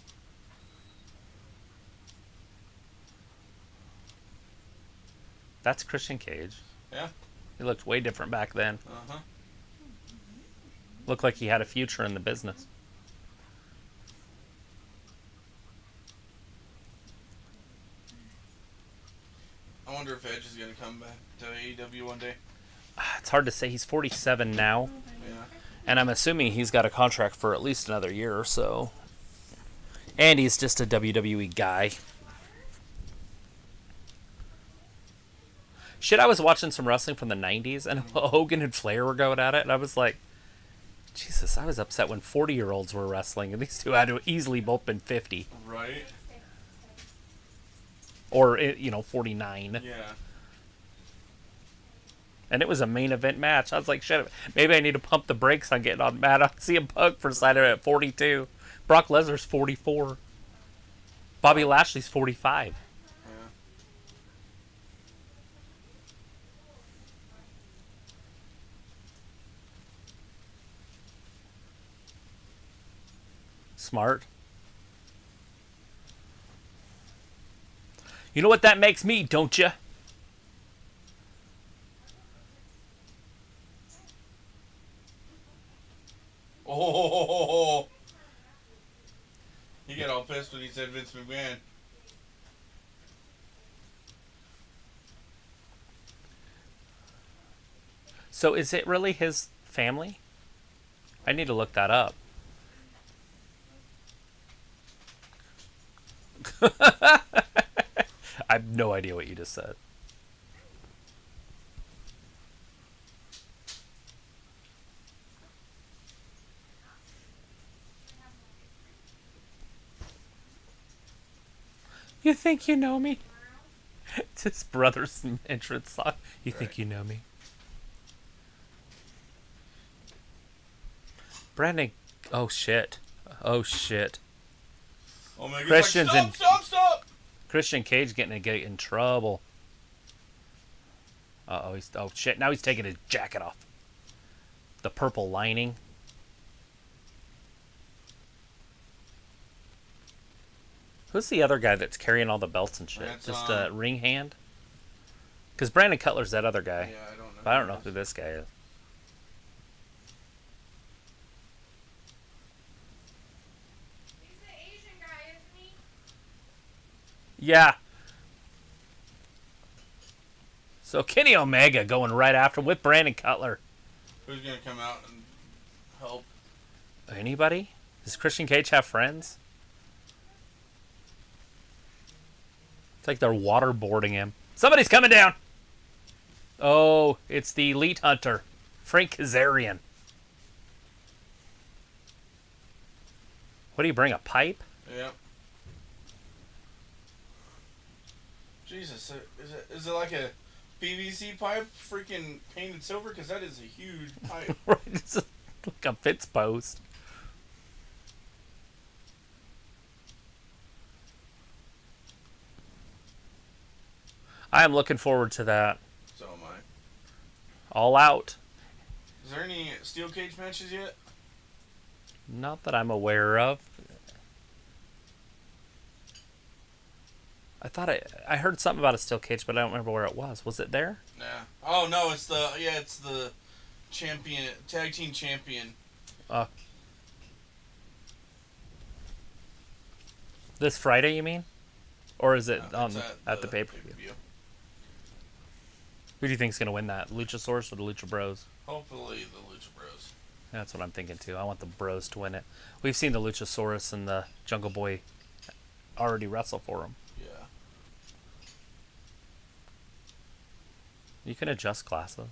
That's Christian Cage. Yeah. He looked way different back then. Uh-huh. Looked like he had a future in the business. I wonder if Edge is going to come back to AEW one day. It's hard to say. He's 47 now. Yeah. And I'm assuming he's got a contract for at least another year or so. And he's just a WWE guy. Shit, I was watching some wrestling from the 90s, and Hogan and Flair were going at it, and I was like, Jesus, I was upset when 40-year-olds were wrestling, and these two had to easily both been 50. Right? Or, 49. Yeah. And it was a main event match. I was like, shit, maybe I need to pump the brakes on getting on mad on CM Punk for Saturday at 42. Brock Lesnar's 44. Bobby Lashley's 45. Yeah. Smart. You know what that makes me, don't you? Oh, he got all pissed when he said Vince McMahon. So is it really his family? I need to look that up. I have no idea what you just said. You think you know me? It's his brother's entrance song. You think you know me? Brandon. Oh shit. Oh shit. Oh my God! Christian's Like, stop! Christian Cage getting in trouble. Oh shit! Now he's taking his jacket off. The purple lining. Who's the other guy that's carrying all the belts and shit? That's, Just a ring hand? Because Brandon Cutler's that other guy. Yeah, I don't know. But I don't know who this guy is. He's the Asian guy, isn't he? Yeah. So Kenny Omega going right after him with Brandon Cutler. Who's gonna come out and help? Anybody? Does Christian Cage have friends? It's like they're waterboarding him. Somebody's coming down! Oh, it's the Elite Hunter, Frank Kazarian. What do you bring, a pipe? Yep. Jesus, is it like a PVC pipe freaking painted silver? Because that is a huge pipe. Right, it's like a Fitz post. I am looking forward to that. So am I. All out. Is there any steel cage matches yet? Not that I'm aware of. I thought I heard something about a steel cage, but I don't remember where it was. Was it there? Nah. Oh no, it's the champion, tag team champion. This Friday, you mean? Or is it It's at the pay-per-view? pay-per-view. Who do you think's going to win that? Luchasaurus or the Lucha Bros? Hopefully the Lucha Bros. That's what I'm thinking too. I want the Bros to win it. We've seen the Luchasaurus and the Jungle Boy already wrestle for them. Yeah. You can adjust classes.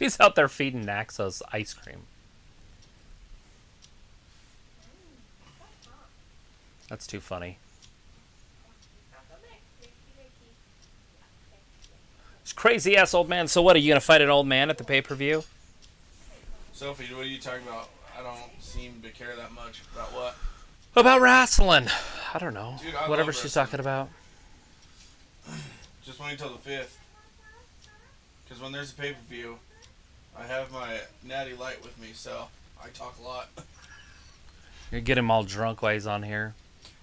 She's out there feeding Naxos ice cream. That's too funny. It's crazy ass old man. So what, are you going to fight an old man at the pay-per-view? Sophie, what are you talking about? I don't seem to care that much. About what? About wrestling. I don't know. Dude, I whatever love she's wrestling. talking about. Just wait until the 5th. Because when there's a pay-per-view, I have my natty light with me, so I talk a lot. You get him all drunk while he's on here.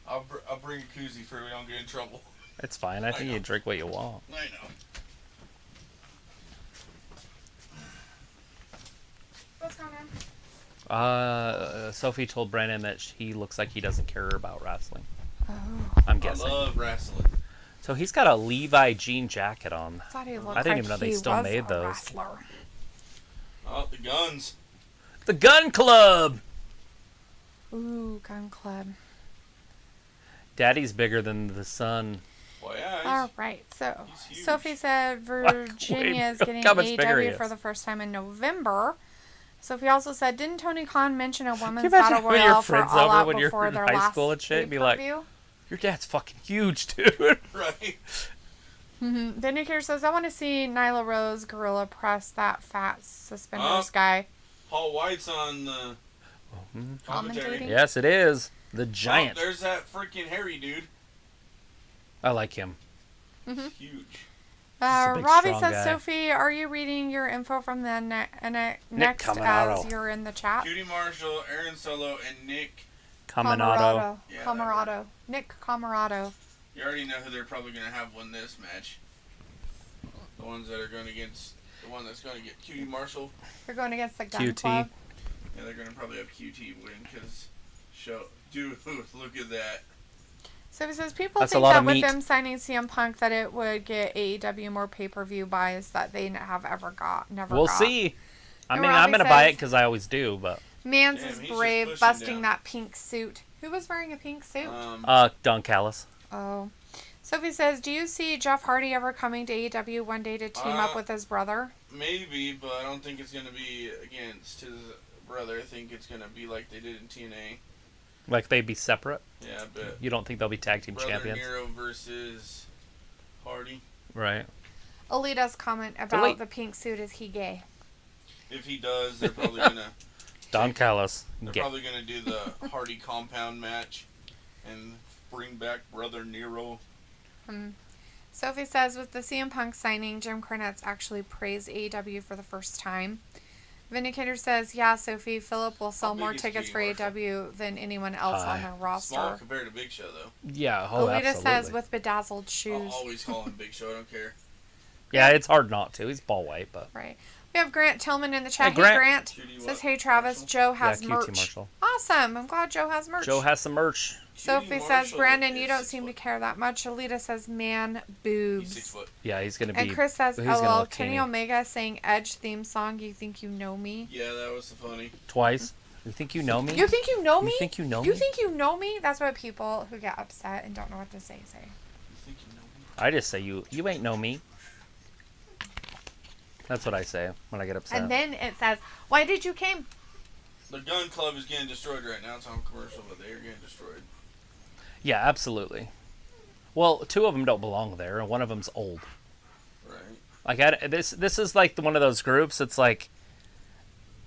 I'll bring a koozie for we don't get in trouble. It's fine. I think you drink what you want. I know. What's going on? Sophie told Brandon that he looks like he doesn't care about wrestling. Oh. I'm I guessing. love wrestling. So he's got a Levi jean jacket on. I thought he looked I didn't like even know they he still was made a those. wrestler. Oh, the guns. The Gun Club! Ooh, gun club. Daddy's bigger than the sun. Well, yeah. All right, so he's huge. Sophie said Virginia is getting Look how much bigger he AEW for is. the first time in November. Sophie also said, didn't Tony Khan mention a women's you imagine battle having your royale for friends All over Out when you're before in their high last school and shit and be like, pay-per-view? your dad's fucking huge, dude. Right. Vindicator says, I want to see Nyla Rose gorilla press that fat suspenders guy. Paul White's on the commentary. Commentating? Yes, it is. The Oh, giant. there's that freaking hairy dude. I like him. He's huge. a big, Robbie strong says, guy. Sophie, are you reading your info from the next Camarado. as you're in the chat? Cutie Marshall, Aaron Solo, and Nick. Caminado. Yeah, Camarado. Nick Camarado. You already know who they're probably going to have win this match. The ones that are going against the one that's going to get Cutie Marshall. You're going against the gun QT. club. Yeah, they're going to probably have QT win because dude, look at that. So he says people That's a think lot that of with meat. them signing CM Punk that it would get AEW more pay-per-view buys that they have ever got. Never We'll got. see. I And mean, Robbie I'm going to buy says- it because I always do, but... Mans Damn, is he's just brave, pushing busting down. that pink suit. Who was wearing a pink suit? Don Callis. Oh. Sophie says, do you see Jeff Hardy ever coming to AEW one day to team up with his brother? Maybe, but I don't think it's going to be against his brother. I think it's going to be like they did in TNA. Like, they'd be separate? Yeah, but You don't think they'll be tag team Brother champions? Nero versus Hardy. Right. Alita's comment about Delete. the pink suit is he gay? If he does, they're probably going to... Don Callis. They're Get- probably going to do the Hardy compound match and bring back Brother Nero. Sophie says, with the CM Punk signing, Jim Cornette's actually praised AEW for the first time. Vindicator says, yeah, Sophie, Philip will sell How big more is tickets for Cutie Marshall? AEW than anyone else on their Small roster. compared to Big Show, though. Yeah, oh, Alita absolutely. says, with bedazzled I'll shoes. always call him Big Show. I don't care. Yeah, it's hard not to. He's ball white, but... Right. We have Grant Tillman in the chat. Hey, Grant. Grant Cutie says, what? hey, Travis, Marshall? Joe has QT merch. Marshall. Awesome. I'm glad Joe has merch. Joe has some merch. Sophie Cutie says, Marshall Brandon, you is don't 6 seem to foot. care that much. Alita says, man, He's 6 boobs. foot. Yeah, he's going to be... And Chris says, he's gonna LOL, look Kenny teeny. Omega saying Edge theme song, You Think You Know Me? Yeah, that was funny. Twice. You think you know me? You think you know me? You think you know You me? think you know me? That's what people who get upset and don't know what to say say. You think you know me? I just say you ain't know me. That's what I say when I get upset. And then it says, why did you came? The gun club is getting destroyed right now. It's on commercial, but they are getting destroyed. Yeah, absolutely. Well, 2 of them don't belong there, and one of them's old. Right. Like, this is like one of those groups. It's like,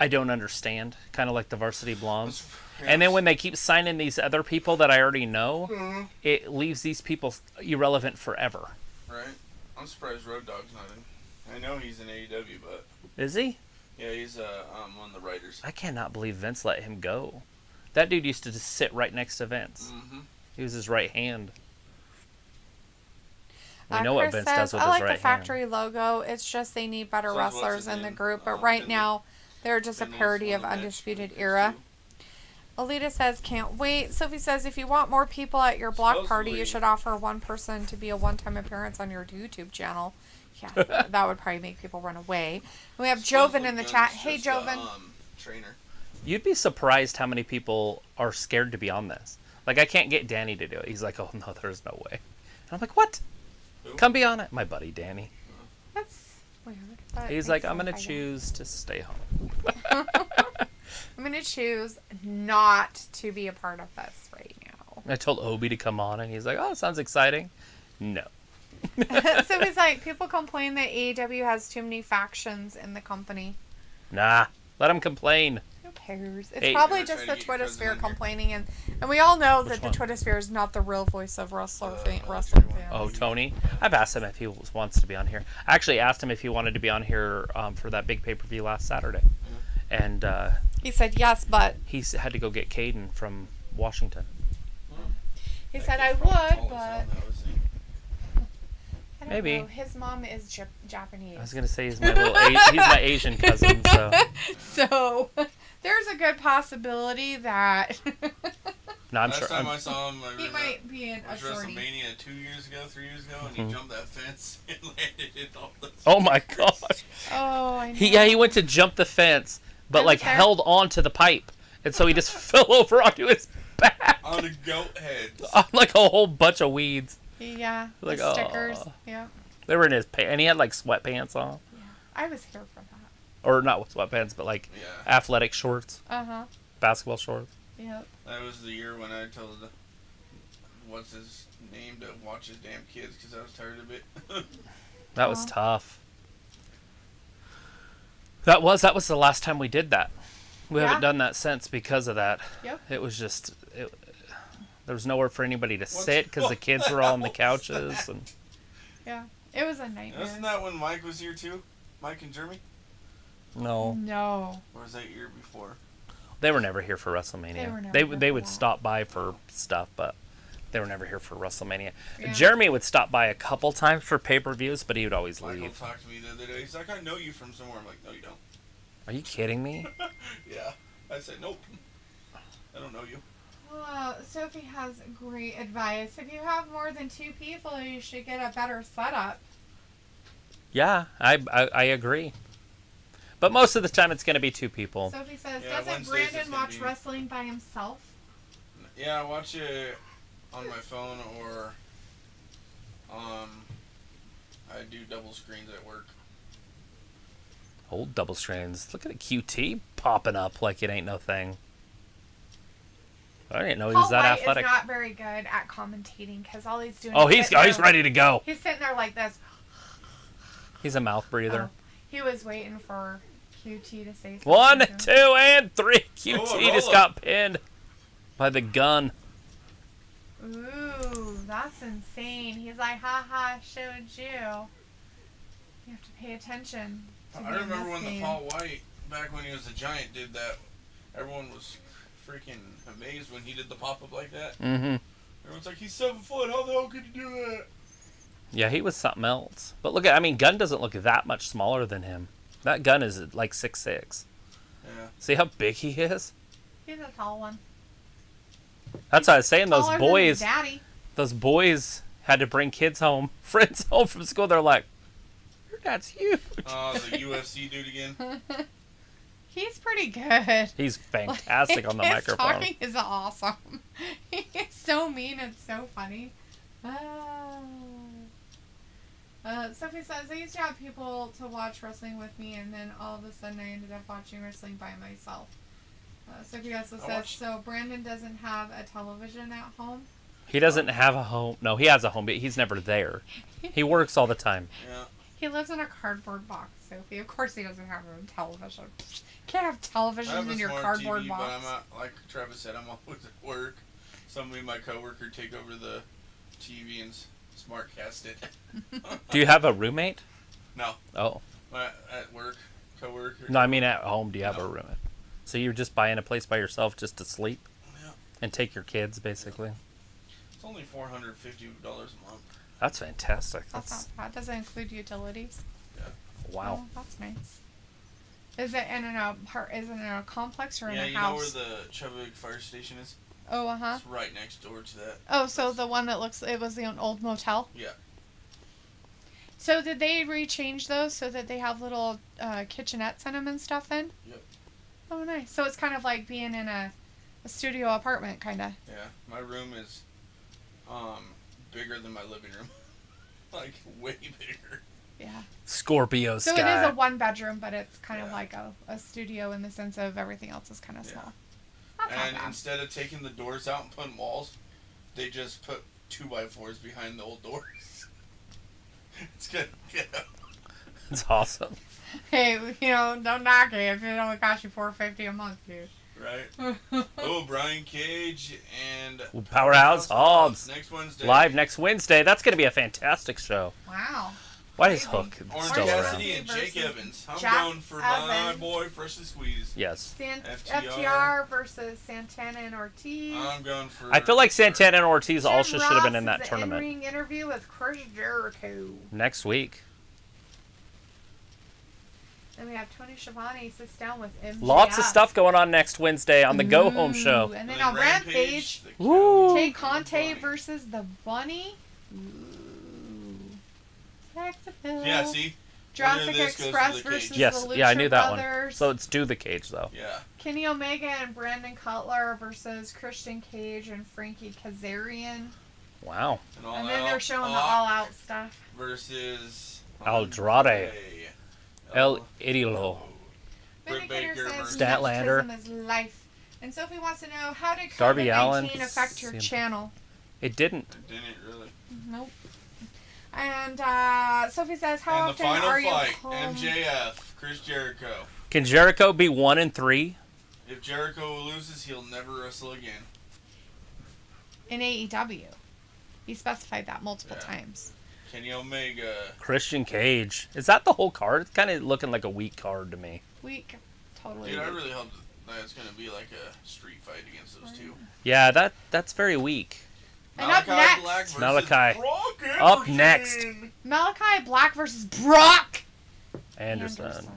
I don't understand. Kind of like the Varsity Blondes. And then when they keep signing these other people that I already know, it leaves these people irrelevant forever. Right. I'm surprised Road Dogg's not in. I know he's in AEW, but Is he? yeah, he's one of the writers. I cannot believe Vince let him go. That dude used to just sit right next to Vince. Mm-hmm. He was his right hand. We know what Chris Vince says, does with I his like right the factory logo. It's just they need better So what's wrestlers his in the name? group. But right Finley. now, they're just a Finley's parody on of the match Undisputed with Era. too. Alita says, can't wait. Sophie says, if you want more people at your block party, you Supposedly- should offer one person to be a one-time appearance on your YouTube channel. Yeah, that would probably make people run away. We have Joven in the Supposedly chat. Gunn's Hey, just Joven. Trainer. You'd be surprised how many people are scared to be on this. Like, I can't get Danny to do it. He's like, oh, no, there's no way. And I'm like, what? Who? Come be on it. My buddy, Danny. That's Weird. But He's makes like, I'm sense, going I to guess. choose to stay home. I'm going to choose not to be a part of this right now. I told Obi to come on, and he's like, oh, sounds exciting. No. So he's like, people complain that AEW has too many factions in the company. Nah. Let him complain. Who cares? It's Hey. probably Never just try the to get your cousin Twittersphere in here. complaining, and we all know Which that one? the Twittersphere is not the real voice of wrestling military one. fans. Oh, Tony? I've asked him if he wants to be on here. I actually asked him if he wanted to be on here for that big pay-per-view last Saturday. And He said yes, but he had to go get Caden from Washington. he That said I kid's probably would, tall as but hell now, isn't he? I don't Maybe. know. His mom is Japanese. I was going to say he's my he's my Asian cousin, so. So there's a good possibility that No, I'm Last sure. time I saw him, I he was might be a at shorty. WrestleMania 3 years ago, and Mm-hmm. he jumped that fence and landed in all the... Oh my gosh. Oh, I know. He went to jump the fence, but I like was there. held on to the pipe. And so he just fell over onto his back. On a goat head. On like a whole bunch of weeds. Yeah, Like, the stickers. aw. Yeah, They were in his pants, and he had like sweatpants on. I was here for that. Or not sweatpants, but like Yeah. athletic shorts, Uh-huh. basketball shorts. Yep. That was the year when I told what's his name to watch his damn kids because I was tired of it. That was Aw. tough. That was the last time we did that. We Yeah. haven't done that since because of that. Yep. It was just there was nowhere for anybody to sit because the kids were all on the couches and Yeah. It was a nightmare. Wasn't that when Mike was here too? Mike and Jeremy? no, No. Or was that year before? they were never here for WrestleMania. They were never They here they for would that. stop by for stuff, but they were never here for WrestleMania. Yeah. Jeremy would stop by a couple times for pay-per-views, but he would always Michael leave. talked to me the other day. He's like, I know you from somewhere. I'm like, no, you don't. Are you kidding me? Yeah. I said, nope. I don't know you. Sophie has great advice. If you have more than 2 people, you should get a better setup. Yeah, I agree. But most of the time, it's going to be 2 people. Sophie says, Yeah, doesn't Wednesdays it's Brandon gonna watch be- wrestling by himself? Yeah, I watch it on my phone or I do double screens at work. Old double screens. Look at a QT popping up like it ain't no thing. I didn't know he was Paul that White athletic. is not very good at commentating because all he's doing Oh, is he's sitting there- ready to go. He's sitting there like this. He's a mouth breather. Oh, he was waiting for QT to say something. 1, to him. 2, and 3. QT Oh, just roll got pinned by the gun. Ooh, that's insane. He's like, haha, showed you. You have to pay attention. To I be in remember this when game. the Paul White, back when he was a giant, did that. Everyone was freaking amazed when he did the pop-up like that. Mm-hmm. Everyone's like, he's 7 foot. How the hell could he do that? Yeah, he was something else. But look at, Gunn doesn't look that much smaller than him. That Gunn is like 6'6". Yeah. See how big he is? He's a tall one. That's what I was saying. Those Taller than his boys, daddy. those boys had to bring kids home, friends home from school. They're like, your dad's huge. Oh, the UFC dude again. He's pretty good. He's fantastic on the His microphone. talking is awesome. He's so mean and so funny. Sophie says, I used to have people to watch wrestling with me, and then all of a sudden I ended up watching wrestling by myself. Sophie also says, so Brandon doesn't have a television at home? He doesn't have a home. No, he has a home, but he's never there. He works all the time. Yeah. He lives in a cardboard box, Sophie. Of course he doesn't have a television. Can't have televisions I have a in your smart cardboard TV, box. but I'm not, like Travis said, I'm always at work. Somebody, my coworker, take over the TV and smart cast it. Do you have a roommate? No. Oh. At work, coworker. No, I mean at home. Do you have No. a roommate? So you're just buying a place by yourself just to sleep Yeah. and take your kids, basically? It's only $450 a month. That's fantastic. That's That's not bad. Does it include utilities? wow. Oh, that's nice. Is it in a complex or in Yeah, a you know house? where the Chubbuck fire station is? Oh, uh-huh. It's right next door to that. Oh, so the one that it was the old motel? Yeah. So did they rechange those so that they have little kitchenettes in them and stuff then? Yep. Oh, nice. So it's kind of like being in a studio apartment, kind of. Yeah. My room is bigger than my living room. Like, way bigger. Yeah. Scorpio So Sky. it is a 1-bedroom, but it's kind of like a studio in the sense of everything else is kind of small. That's not And bad. instead of taking the doors out and putting walls, they just put 2x4s behind the old doors. It's good. Yeah. It's awesome. Hey, don't knock it if it only costs you $4.50 a month, dude. Right. Oh, Brian Cage and Powerhouse Hobbs. next Wednesday. Live next Wednesday. That's going to be a fantastic show. Wow. Why is Hook Orange still around? Cassidy and Jake Evans. I'm Jack going for my Evans. boy, Freshly Squeezed. Yes. FTR versus Santana and Ortiz. I'm going for... I feel like Santana and Ortiz also Jim should have been in Ross that is tournament. in-ring interview with Chris Jericho. Next week. Then we have Tony Schiavone sits down with MJF. Lots of stuff going on next Wednesday on the Go Home show. And then on Rampage, Woo. Tay Conte versus the Bunny. Ooh. Sex appeal. Yeah, see? Jurassic Winner of this goes to Express the versus cage. Yes, the Lucha yeah, I knew that Brothers. one. So it's Do the Cage, though. Yeah. Kenny Omega and Brandon Cutler versus Christian Cage and Frankie Kazarian. Wow. And then they're showing the All Out stuff. Versus... Andrade. El Idolo. Britt Vindicator Baker says versus... Statlander. nepotism is life. And Sophie wants to know, how did Darby COVID-19 Allin. affect your channel? It didn't. It didn't really. Nope. And Sophie says, how And the often final are you fight, home? MJF, Chris Jericho. Can Jericho be 1-3? If Jericho loses, he'll never wrestle again. In AEW. He specified that multiple Yeah. times. Kenny Omega. Christian Cage. Is that the whole card? It's kind of looking like a weak card to me. Weak. Totally. Dude, I weak. really hope that it's going to be like a street fight against those two. Yeah, that's very weak. And up Malachi next, Black versus Malachi. Brock Up Anderson. next. Malachi Black versus Brock Anderson.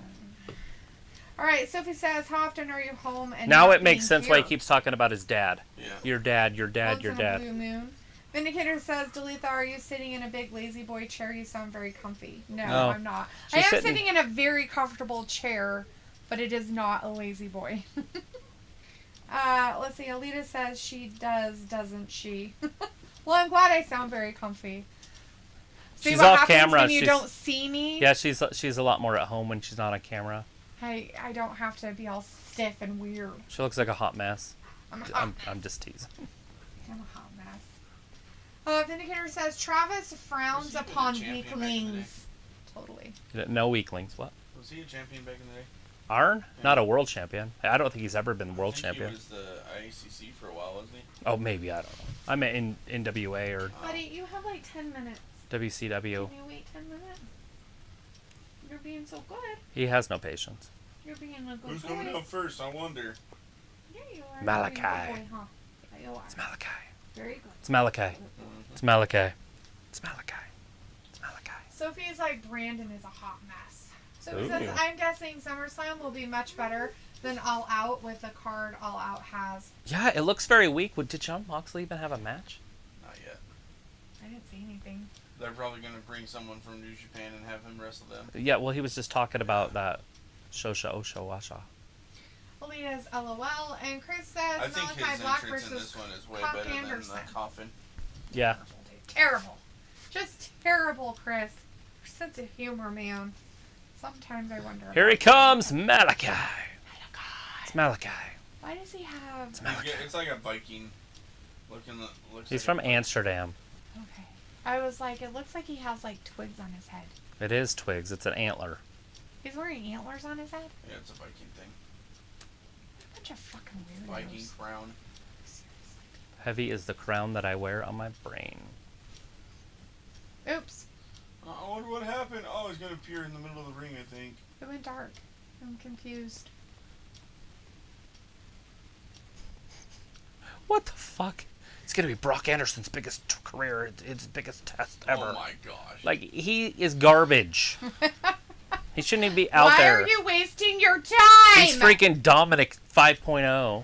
All right, Sophie says, how often are you home? And Now not it makes being sense why he here? keeps talking about his dad. Yeah. Your dad, your dad, Once your in a dad. blue moon. Vindicator says, Dalitha, are you sitting in a big lazy boy chair? You sound very comfy. No, No. I'm not. She's I am sitting- sitting in a very comfortable chair, but it is not a lazy boy. Let's see. Alita says she does, doesn't she? Well, I'm glad I sound very comfy. See She's what off happens camera. when you She's- don't see me? Yeah, she's a lot more at home when she's not on camera. I don't have to be all stiff and weird. She looks like a hot mess. I'm a hot I'm just teasing. I'm a hot mess. Vindicator says Travis frowns Was he upon the champion back in the weaklings. Totally. No weaklings. What? Was he a champion back in the day? Arn? Yeah. Not a world champion. I don't think he's ever been world I think champion. He was the IACC for a while, wasn't he? Oh, maybe. I don't know. I meant in NWA or Buddy, you have like 10 minutes. WCW. Can you wait 10 minutes? You're being so good. He has no patience. You're being a good Who's boy. coming up first? I wonder. Yeah, you are. Malachi. You're being a good boy, huh? Yeah, you are. It's Malachi. Very good. It's Malachi. It's Malachi. It's Malachi. It's Malachi. Sophie's like, Brandon is a hot mess. Sophie Ooh. says, I'm guessing SummerSlam will be much better than All Out with the card All Out has. Yeah, it looks very weak. Did John Moxley even have a match? Not yet. I didn't see anything. They're probably going to bring someone from New Japan and have him wrestle them. Yeah, well, he was just talking about that Shosha Oshawasha. Alita's LOL, and Chris says I think Malachi his Black entrance in versus this one is way Cock better Anderson. than the Coffin. Yeah. Terrible. Just terrible, Chris. Your sense of humor, man. Sometimes I wonder. Here he comes, Malachi. It's Malachi. Why does he have... It's Malachi. It's like a Viking looking. Looks He's like from a Viking. Amsterdam. Okay. I was like, it looks like he has like twigs on his head. It is twigs. It's an antler. He's wearing antlers on his head? Yeah, it's a Viking thing. Bunch of fucking weirdos. Viking crown. Seriously. Heavy is the crown that I wear on my brain. Oops. I wonder what happened. Oh, he's going to appear in the middle of the ring, I think. It went dark. I'm confused. What the fuck? It's gonna be Brock Anderson's biggest career, his biggest test ever. Oh my gosh. Like, he is garbage. He shouldn't even be out Why there. are you wasting your time? He's freaking Dominic 5.0.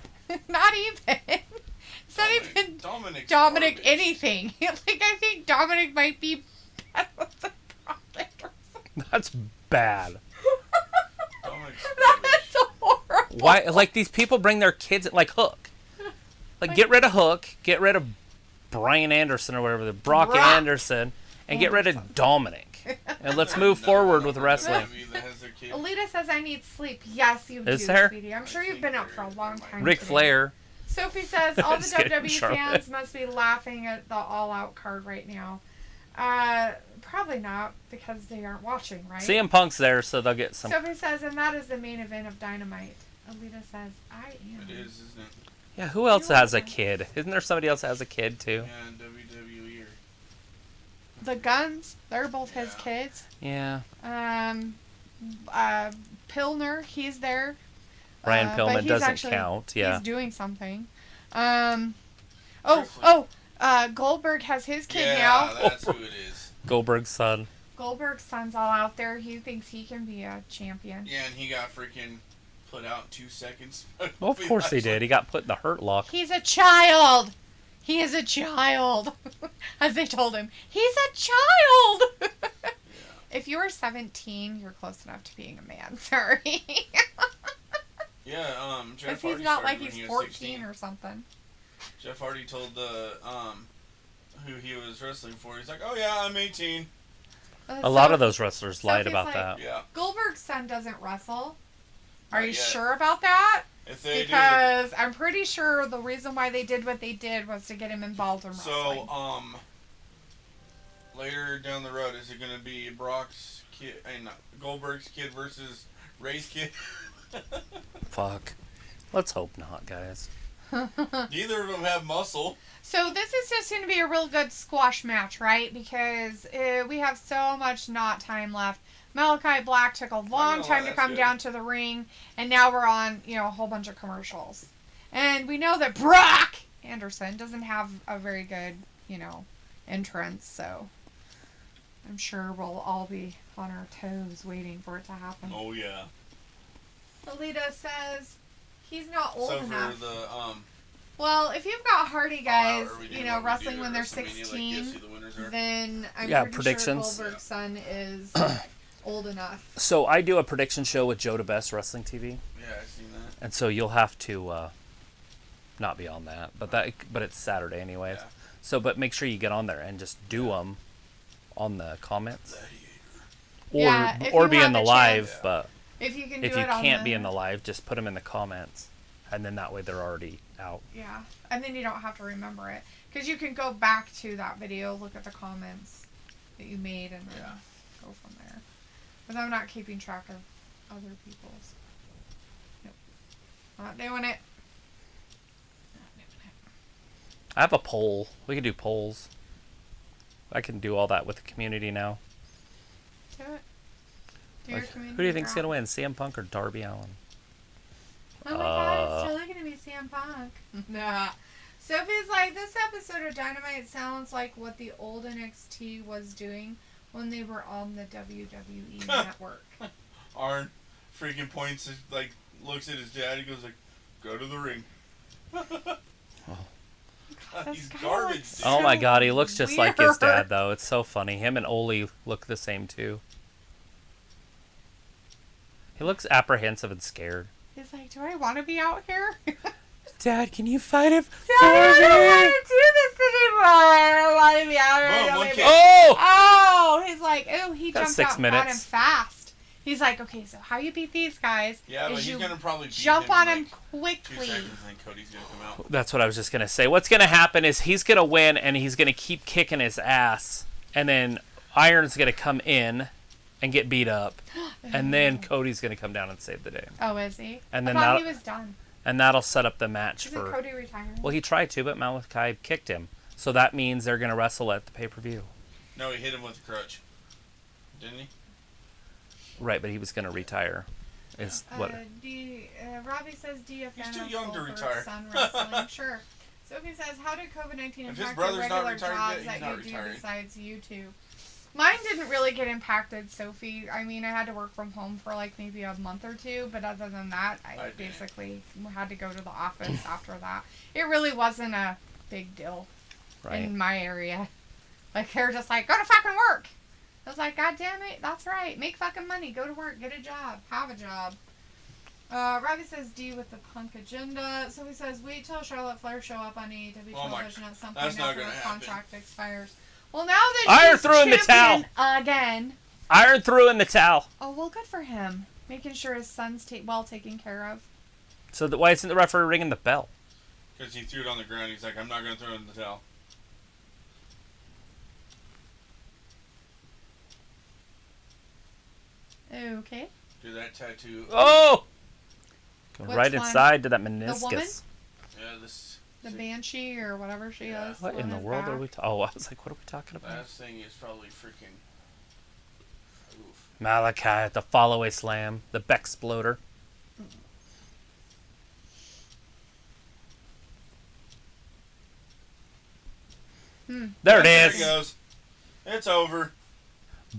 Not even. It's not even Dominic's Dominic garbage. anything. Like, I think Dominic might be better than Brock Anderson. That's bad. Dominic's That's horrible. Why? Like, these people bring their kids, like Hook. Like, get rid of Hook, get rid of Brian Anderson or whatever, the Brock Brock Anderson, and get rid of Dominic. And let's move forward with wrestling. That has their kid. Alita says I need sleep. Yes, you do, Is there? sweetie. I'm sure you've been up for a long time. Ric today. Flair. Sophie says all the Just kidding, WWE Charlotte. fans must be laughing at the All Out card right now. Probably not, because they aren't watching, right? CM Punk's there, so they'll get some. Sophie says, and that is the main event of Dynamite. Alita says, I am. It is, isn't it? Yeah, who else has a kid? Isn't there somebody else that has a kid too? Yeah, in WWE. The Guns, they're both his kids. Yeah. Pilner, he's there. Brian But Pillman he's doesn't actually- count. Yeah. He's doing something. Truthfully. Goldberg has his kid Yeah, now. that's who it is. Goldberg's son. Goldberg's son's all out there. He thinks he can be a champion. Yeah, and he got freaking put out in 2 seconds. Well, of course he did. He got put in the Hurt Lock. He's a child. He is a child. As they told him. He's a child. If you were 17, you're close enough to being a man. Sorry. Yeah, Jeff Because he's Hardy not started like when he's he was 14 16. or something. Jeff Hardy told the who he was wrestling for. He's like, "Oh yeah, I'm 18." A lot of those wrestlers lied Sophie's about like- that. Yeah. Goldberg's son doesn't wrestle. Are Not you yet. sure about that? If they Because I'm pretty sure the reason why they did what they did was to get him involved in do, wrestling. so later down the road, is it gonna be Brock's kid and Goldberg's kid versus Ray's kid? Fuck. Let's hope not, guys. Neither of them have muscle. So this is just going to be a real good squash match, right? Because we have so much not time left. Malachi Black took a long time to that's come good. down to the ring, and now we're on, a whole bunch of commercials. And we know that Brock Anderson doesn't have a very good, entrance, so I'm sure we'll all be on our toes waiting for it to happen. Oh yeah. Alita says he's not old So enough. for the Well, if you've got Hardy guys, are we doing what we wrestling do when at they're WrestleMania, like, 16, guess who the winners are? then I'm Yeah, pretty predictions. sure Goldberg's son is old enough. So I do a prediction show with Joe DeBest Wrestling TV, Yeah, I've seen that. and so you'll have to not be on that, but it's Saturday anyways. Yeah. So, but make sure you get on there and just do them on the comments, Yeah, if or you be have in the a live. chance. But If you can do if you it on can't be in the live, just put them in the comments, and then that way they're already out. Yeah, and then you don't have to remember it. Because you can go back to that video, look at the comments that you made, and then go from there. But I'm not keeping track of other people's. Nope. Not doing it. I have a poll. We can do polls. I can do all that with the community now. Do it. Do your Like, community who do you think's drop. gonna win, CM Punk or Darby Allin? Oh my god, it's totally gonna be CM Punk. Nah. Sophie's like, this episode of Dynamite sounds like what the old NXT was doing when they were on the WWE network. Arn freaking points, looks at his dad. He goes like, "Go to the ring." This He's guy garbage. looks Dude. Oh my so god, he looks just like his weird. dad though. It's so funny. Him and Oli look the same too. He looks apprehensive and scared. He's like, do I want to be out here? Dad, can you fight him I don't want to do this anymore. I don't want to be out here. I Boom, don't one wanna be- kick. Oh! Oh, he's like, oh, he Got jumped 6 out and got him minutes. fast. He's like, okay, so how you beat these guys Yeah, but is he's you gonna probably beat jump him on in, him 2 quickly. seconds. I think Cody's gonna come out. That's what I was just gonna say. What's gonna happen is he's gonna win and he's gonna keep kicking his ass, and then Iron's gonna come in and get beat up, and then Cody's gonna come down and save the day, Oh, is he? And I then thought that- he was done. and that'll set up the match Isn't for. Cody retiring? Well, he tried to, but Malachi kicked him, so that means they're gonna wrestle at the pay-per-view. No, he hit him with a crutch. Didn't he? Right, but he was gonna retire. Is what? Robbie says DFN. He's too of young to Goldberg's retire. Son wrestling. Sure. Sophie says, how did COVID-19 If his impact your brother's not regular retired jobs yet, he's that not you do retiring. besides YouTube? Mine didn't really get impacted, Sophie. I mean, I had to work from home for like maybe a month or two, but other than that, I didn't. basically had to go to the office after that. It really wasn't a big deal Right. in my area. Like, they're just like, go to fucking work. I was like, God damn it, that's right. Make fucking money. Go to work. Get a job. Have a job. Robbie says D with the Punk agenda. So he says, wait till Charlotte Flair show up on AEW Oh my- television at some that's point not after gonna her happen. contract expires. Well, now that Iron she's threw in the champion again, Iron threw in the towel. Oh, well, good for him. Making sure his son's well taken care of. So why isn't the referee ringing the bell? Because he threw it on the ground. He's like, I'm not going to throw it in the towel. Okay. Do that tattoo. Oh! Go Which right one? inside to that woman? meniscus. Yeah, this. The banshee or whatever she is. What in the on his world are back. we talking? Oh, I was like, what are we talking about? That thing is probably freaking. Oof. Malachi, the fall-away slam, the Bexploder. There it There is. he goes. It's over.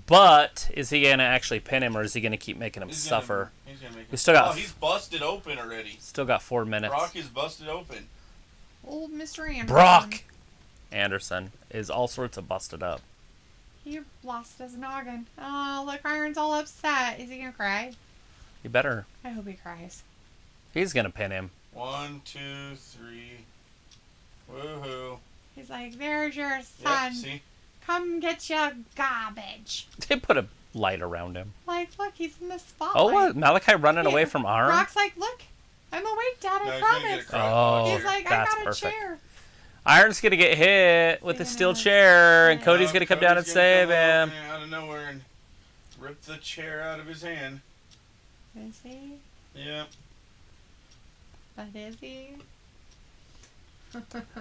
But is he gonna actually pin him, or is he gonna keep making him suffer? He's gonna make We still got. he's busted open already. Still got 4 minutes. Brock is busted open. Old Mr. Anderson. Brock Anderson is all sorts of busted up. He lost his noggin. Oh, look, Iron's all upset. Is he gonna cry? You better. I hope he cries. He's gonna pin him. 1, 2, 3. Woohoo. He's like, there's your son. Yep, see? Come get your garbage. They put a light around him. Like, look, he's in the spotlight. Oh, what? Malachi running away Yeah. from Arn? Brock's like, look, I'm awake, Dad, No, I he's gonna get promise. a crowd. Oh, He's like, I that's got a perfect. chair. Iron's gonna get hit with the steel chair, and Cody's gonna come down and Cody's save gonna come him. out of nowhere and rip the chair out of his hand. Is he? Yep. But is he?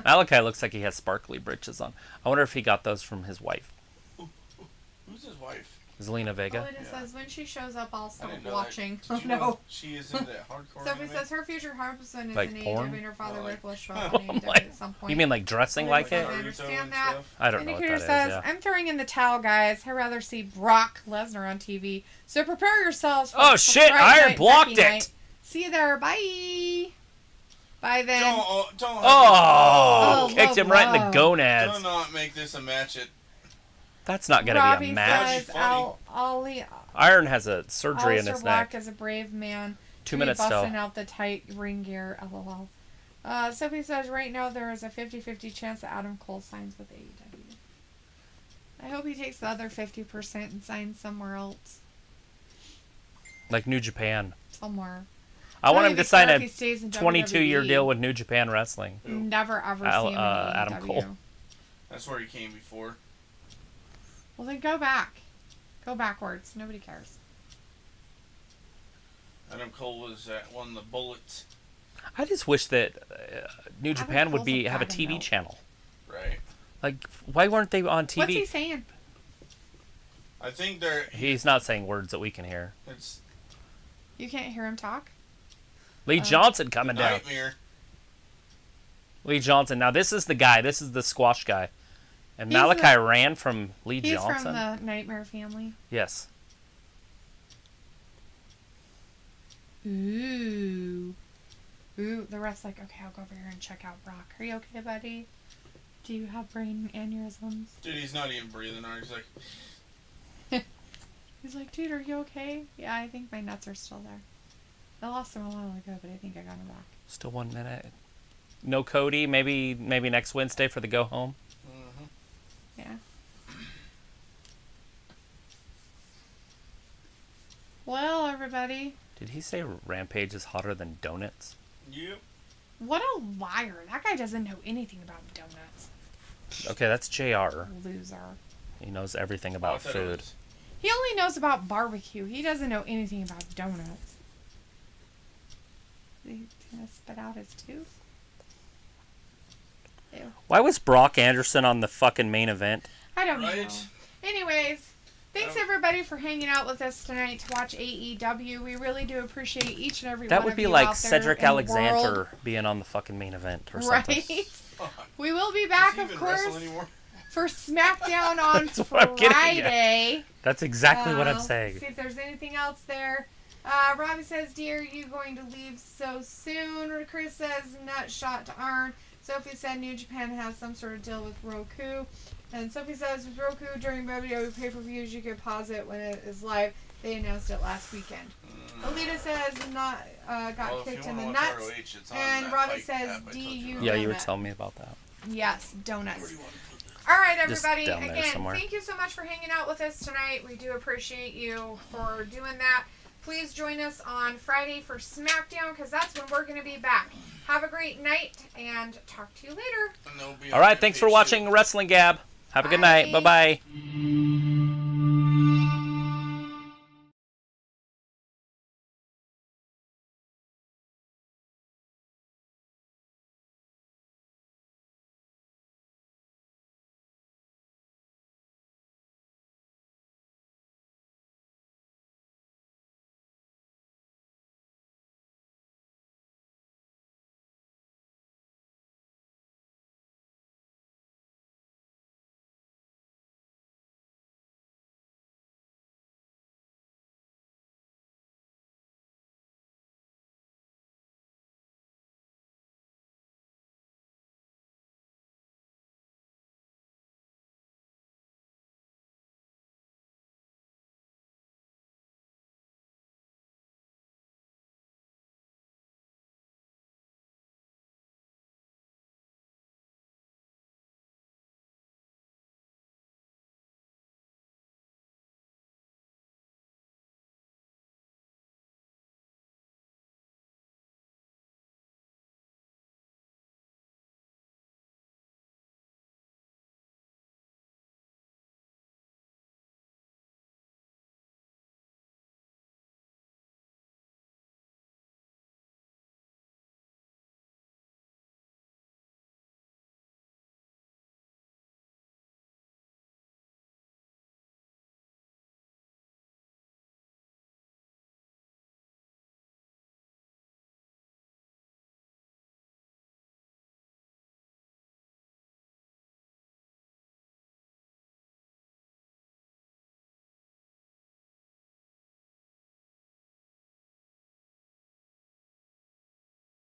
Malachi looks like he has sparkly breeches on. I wonder if he got those from his wife, Who's his wife? Zelina Vega. Oh, it says, when she shows up, I'll I stop didn't know watching. that. Did you Oh, know no. she is into that hardcore Sophie anime? says her future 100% is Like in porn? AEW and her father Oh, Rick will show up Oh in AEW my- at some point. You mean like dressing Sophie like says, it? I Naruto understand and that. stuff? I don't know what Indicator that is. says, Yeah. I'm throwing in the towel, guys. I'd rather see Brock Lesnar on TV. So prepare yourselves for Oh shit! Friday Iron Night blocked Becky it. Night. See you there. Bye. Bye then. Don't Oh, Oh, kicked him right in the whoa. do gonads. not make this a match. That's not gonna Robbie be a match. says, Funny. Iron has a surgery in Alistair his Black neck. is a brave man. 2 to be minutes still. busting out the tight ring gear. LOL. Sophie says right now there is a 50-50 chance that Adam Cole signs with AEW. I hope he takes the other 50% and signs somewhere else. Like New Japan. Somewhere. I want Really him to be sign fair a if he stays in 22-year WWE. deal with New Japan Wrestling. Never ever see him in Adam AEW. Cole. That's where he came before. Well then go back. Go backwards. Nobody cares. Adam Cole was won the Bullets. I just wish that New Japan would Cole's be a have a platinum TV belt. channel. Right. Like, why weren't they on TV? What's he saying? I think they're. He's not saying words that we can hear. It's You can't hear him talk? Lee Johnson coming down. Nightmare. Lee Johnson. Now this is the guy. This is the squash guy. And He's Malachi the- ran from Lee He's Johnson. from the Nightmare family. Yes. Ooh. Ooh, the ref's like, okay, I'll go over here and check out Brock. Are you okay, buddy? Do you have brain aneurysms? Dude, he's not even breathing. He's like, He's like, dude, are you okay? Yeah, I think my nuts are still there. I lost them a while ago, but I think I got them back. Still 1 minute. No Cody. Maybe next Wednesday for the go home. Yeah. Well, everybody. Did he say Rampage is hotter than donuts? yep. What a liar. That guy doesn't know anything about donuts. Okay, that's JR. Loser. He knows everything I about thought it food. was- He only knows about barbecue. He doesn't know anything about donuts. He's gonna spit out his tooth. Ew. Why was Brock Anderson on the fucking main event? I don't Right. know. Anyways, thanks everybody for hanging out with us tonight to watch AEW. We really do appreciate each and every That one would of be you like out there Cedric in the Alexander world. being on the fucking main event or something. Right? Fuck. We will be Does back, he of even course, wrestle anymore? for SmackDown on That's what I'm getting at. Friday. That's exactly what I'm See saying. if there's anything else there. Robbie says, dear, are you going to leave so soon? Chris says, nut shot to Arn. Sophie said New Japan has some sort of deal with Roku. And Sophie says, with Roku during WWE pay-per-views, you can pause it when it is live. They announced it last weekend. Alita says, got Well, if kicked you in the wanna watch nuts. ROH, it's on And that Robbie Fight says, app I told you DU about. Yeah, you were donut. telling me about that. Yes, donuts. Where do you want to put All right, Just everybody. down there Again, somewhere. thank you so much for hanging out with us tonight. We do appreciate you for doing that. Please join us on Friday for SmackDown because that's when we're going to be back. Have a great night and talk to you later. All right, thanks for watching Wrestling Gab. Have a good night. Bye-bye.